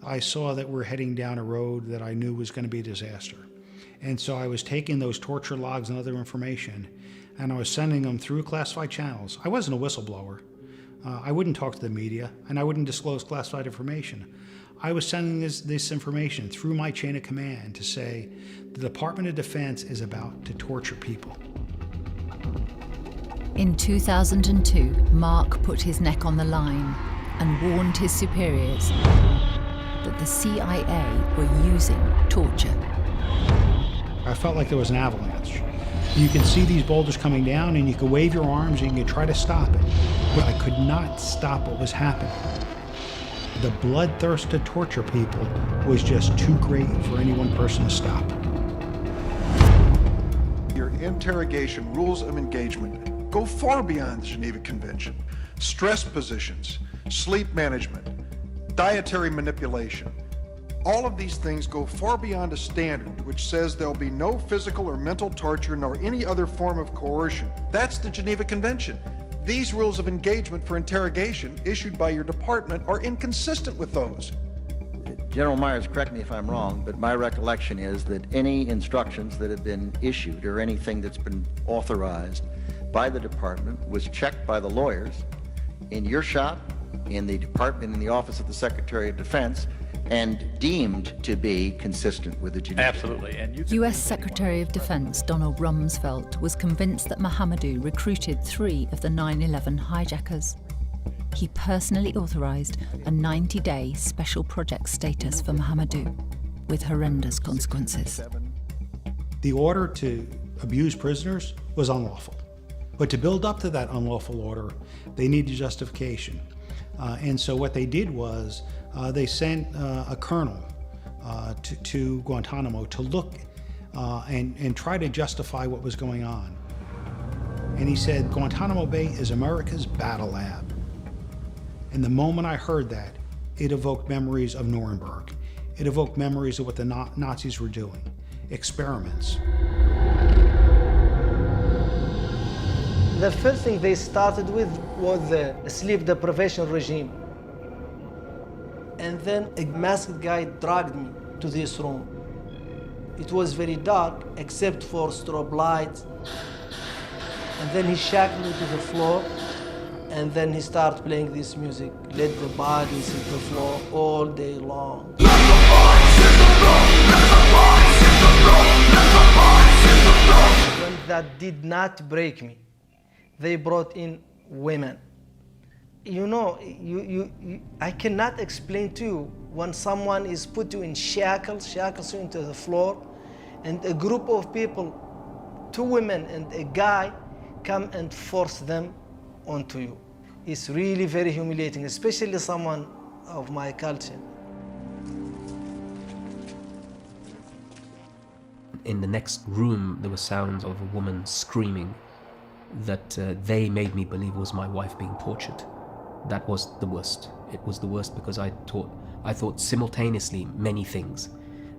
I saw that we're heading down a road that I knew was going to be a disaster. And so I was taking those torture logs and other information, and I was sending them through classified channels. I wasn't a whistleblower. I wouldn't talk to the media, and I wouldn't disclose classified information. I was sending this information through my chain of command to say, the Department of Defense is about to torture people.
In 2002, Mark put his neck on the line and warned his superiors that the CIA were using torture.
I felt like there was an avalanche. You could see these boulders coming down and you could wave your arms and you could try to stop it. But I could not stop what was happening. The bloodthirst to torture people was just too great for any one person to stop.
Your interrogation rules of engagement go far beyond the Geneva Convention. Stress positions, sleep management, dietary manipulation. All of these things go far beyond a standard which says there'll be no physical or mental torture nor any other form of coercion. That's the Geneva Convention. These rules of engagement for interrogation issued by your department are inconsistent with those.
General Myers, correct me if I'm wrong, but my recollection is that any instructions that have been issued or anything that's been authorized by the department was checked by the lawyers in your shop, in the department, in the office of the Secretary of Defense, and deemed to be consistent with the Geneva.
Absolutely. And
US Secretary of Defense Donald Rumsfeld was convinced that Mohamedou recruited 3 of the 9/11 hijackers. He personally authorized a 90-day special project status for Mohamedou, with horrendous consequences.
The order to abuse prisoners was unlawful. But to build up to that unlawful order, they needed justification. And so what they did was they sent a colonel to Guantanamo to look and try to justify what was going on. And he said, Guantanamo Bay is America's battle lab. And the moment I heard that, it evoked memories of Nuremberg. It evoked memories of what the Nazis were doing, experiments.
The first thing they started with was the sleep deprivation regime. And then a masked guy dragged me to this room. It was very dark except for strobe lights. And then he shackled me to the floor, and then he started playing this music. Let the bodies hit the floor all day long. When that did not break me, they brought in women. You know, I cannot explain to you when someone is put you in shackles you into the floor, and a group of people, 2 women and a guy, come and force them onto you. It's really very humiliating, especially someone of my culture.
In the next room, there were sounds of a woman screaming that they made me believe was my wife being tortured. That was the worst. It was the worst because I thought simultaneously many things,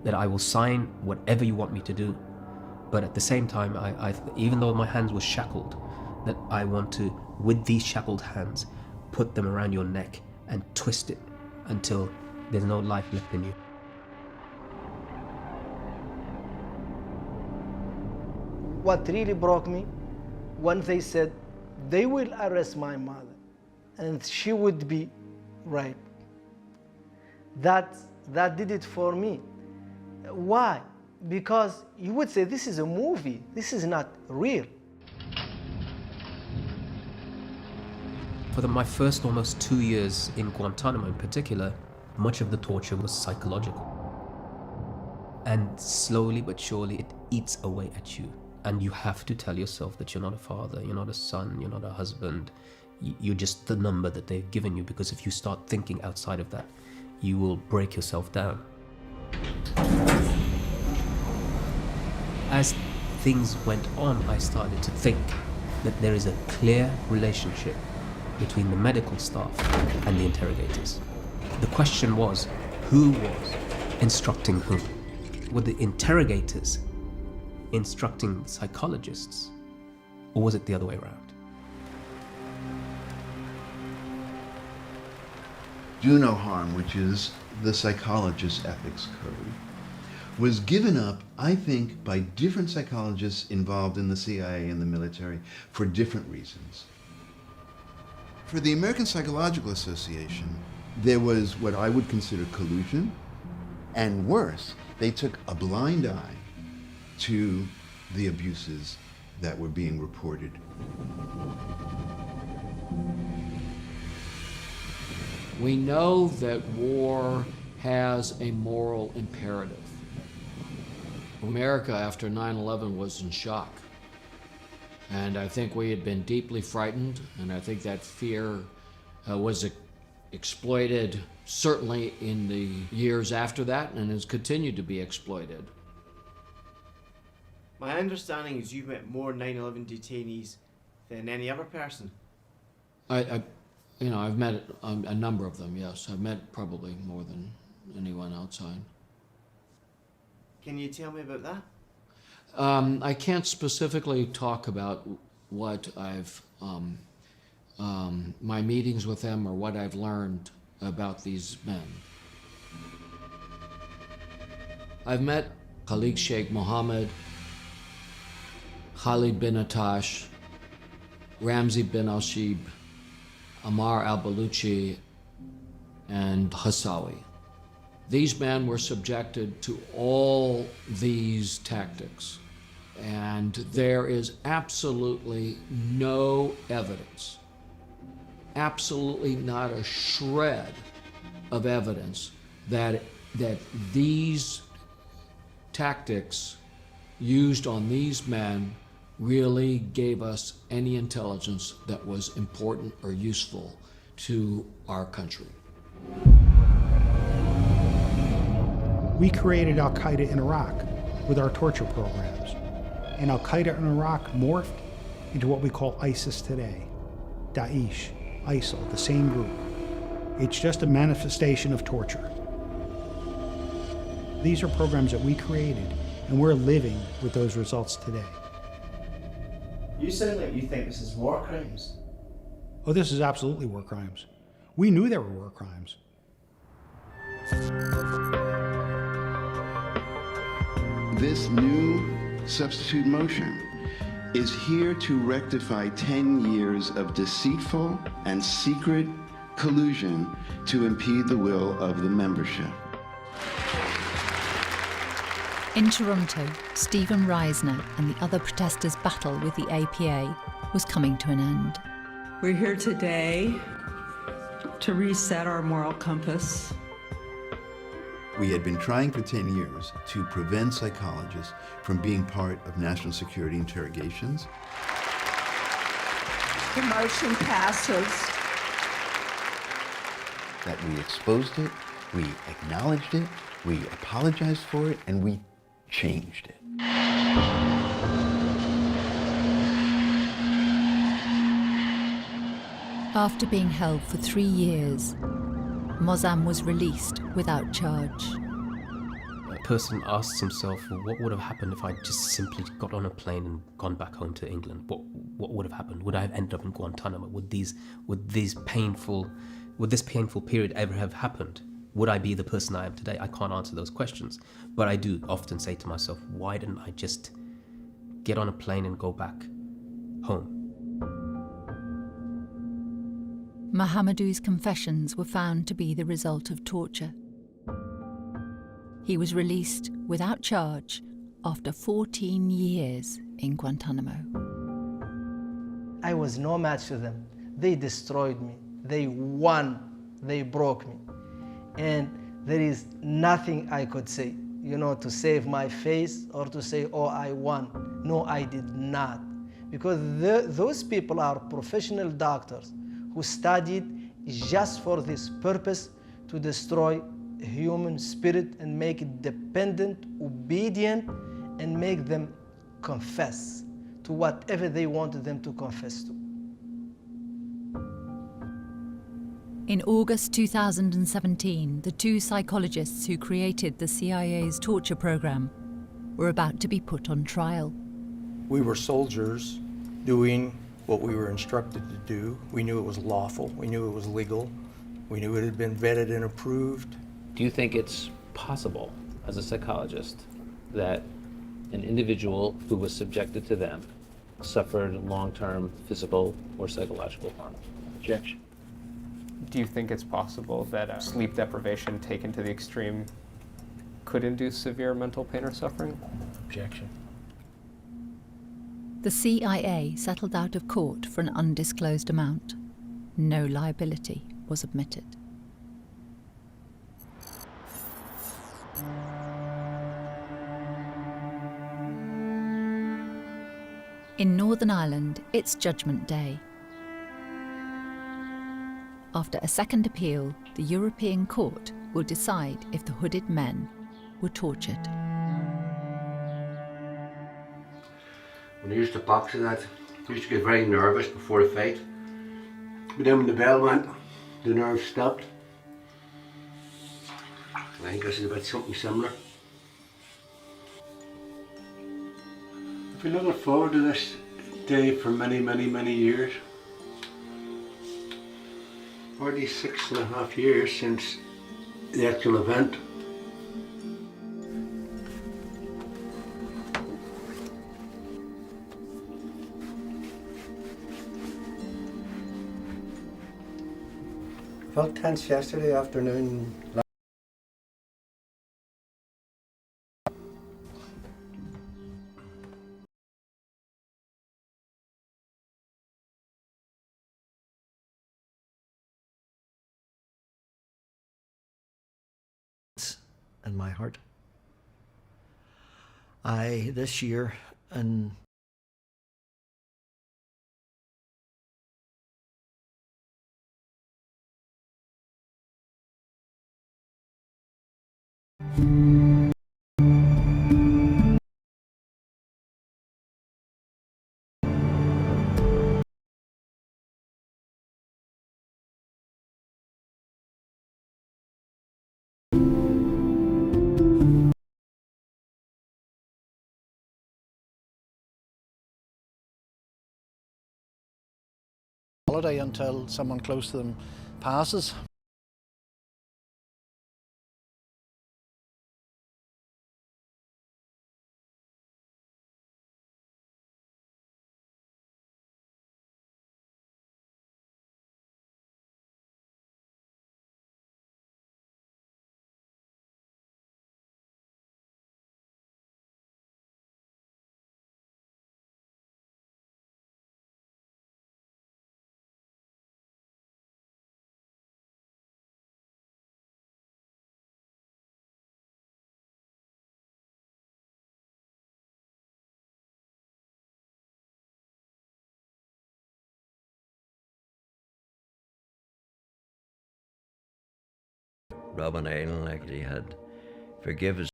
that I will sign whatever you want me to do, but at the same time, even though my hands were shackled, that I want to, with these shackled hands, put them around your neck and twist it until there's no life left in you.
What really broke me, when they said they will arrest my mother and she would be raped. That did it for me. Why? Because you would say this is a movie, this is not real.
For my first almost 2 years in Guantanamo in particular, much of the torture was psychological. And slowly but surely it eats away at you. And you have to tell yourself that you're not a father, you're not a son, you're not a husband. You're just the number that they've given you, because if you start thinking outside of that, you will break yourself down. As things went on, I started to think that there is a clear relationship between the medical staff and the interrogators. The question was, who was instructing whom? Were the interrogators instructing the psychologists, or was it the other way around?
Do no harm, which is the psychologist's ethics code, was given up, I think, by different psychologists involved in the CIA and the military for different reasons. For the American Psychological Association, there was what I would consider collusion, and worse, they took a blind eye to the abuses that were being reported.
We know that war has a moral imperative. America after 9/11 was in shock. And I think we had been deeply frightened, and I think that fear was exploited certainly in the years after that, and has continued to be exploited.
My understanding is you've met more 9/11 detainees than any other person.
I've met a number of them, yes. I've met probably more than anyone outside.
Can you tell me about that?
I can't specifically talk about what I've, my meetings with them or what I've learned about these men. I've met Khalid Sheikh Mohammed, Khalid bin Atash, Ramzi bin al-Shib, Ammar al-Baluchi, and Hassawi. These men were subjected to all these tactics, and there is absolutely no evidence, absolutely not a shred of evidence that these tactics used on these men really gave us any intelligence that was important or useful to our country.
We created Al-Qaeda in Iraq with our torture programs. And Al-Qaeda in Iraq morphed into what we call ISIS today. Daesh, ISIL, the same group. It's just a manifestation of torture. These are programs that we created, and we're living with those results today.
You sound like you think this is war crimes.
Oh, this is absolutely war crimes. We knew there were war crimes.
This new substitute motion is here to rectify 10 years of deceitful and secret collusion to impede the will of the membership.
In Toronto, Stephen Reisner and the other protesters' battle with the APA was coming to an end.
We're here today to reset our moral compass.
We had been trying for 10 years to prevent psychologists from being part of national security interrogations.
The motion passes.
That we exposed it, we acknowledged it, we apologized for it, and we changed it.
After being held for 3 years, Mozzam was released without charge.
A person asks himself, well, what would have happened if I just simply got on a plane and gone back home to England? What would have happened? Would I have ended up in Guantanamo? Would this painful period ever have happened? Would I be the person I am today? I can't answer those questions. But I do often say to myself, why didn't I just get on a plane and go back home?
Mahamadou's confessions were found to be the result of torture. He was released without charge after 14 years in Guantanamo.
I was no match to them. They destroyed me. They won. They broke me. And there is nothing I could say, to save my face or to say, oh, I won. No, I did not. Because those people are professional doctors who studied just for this purpose, to destroy human spirit and make it dependent, obedient, and make them confess to whatever they wanted them to confess to.
In August 2017, the two psychologists who created the CIA's torture program were about to be put on trial.
We were soldiers doing what we were instructed to do. We knew it was lawful. We knew it was legal. We knew it had been vetted and approved.
Do you think it's possible, as a psychologist, that an individual who was subjected to them suffered long-term physical or psychological harm?
Objection. Do you think it's possible that sleep deprivation taken to the extreme could induce severe mental pain or suffering?
Objection.
The CIA settled out of court for an undisclosed amount. No liability was admitted. In Northern Ireland, it's Judgment Day. After a second appeal, the European Court will decide if the hooded men were tortured.
When I used to box and that, I used to get very nervous before a fight. But then when the bell went, the nerves stopped. I think this is about something similar. I've been looking forward to this day for many, many, many years. Already 6.5 years since the actual event. Felt tense yesterday afternoon.
In my heart. This year, and holiday until someone close to them passes.
Robin Island, like he had forgive his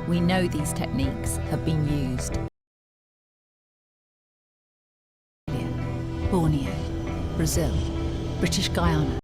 We know these techniques have been used. Borneo, Brazil, British Guyana,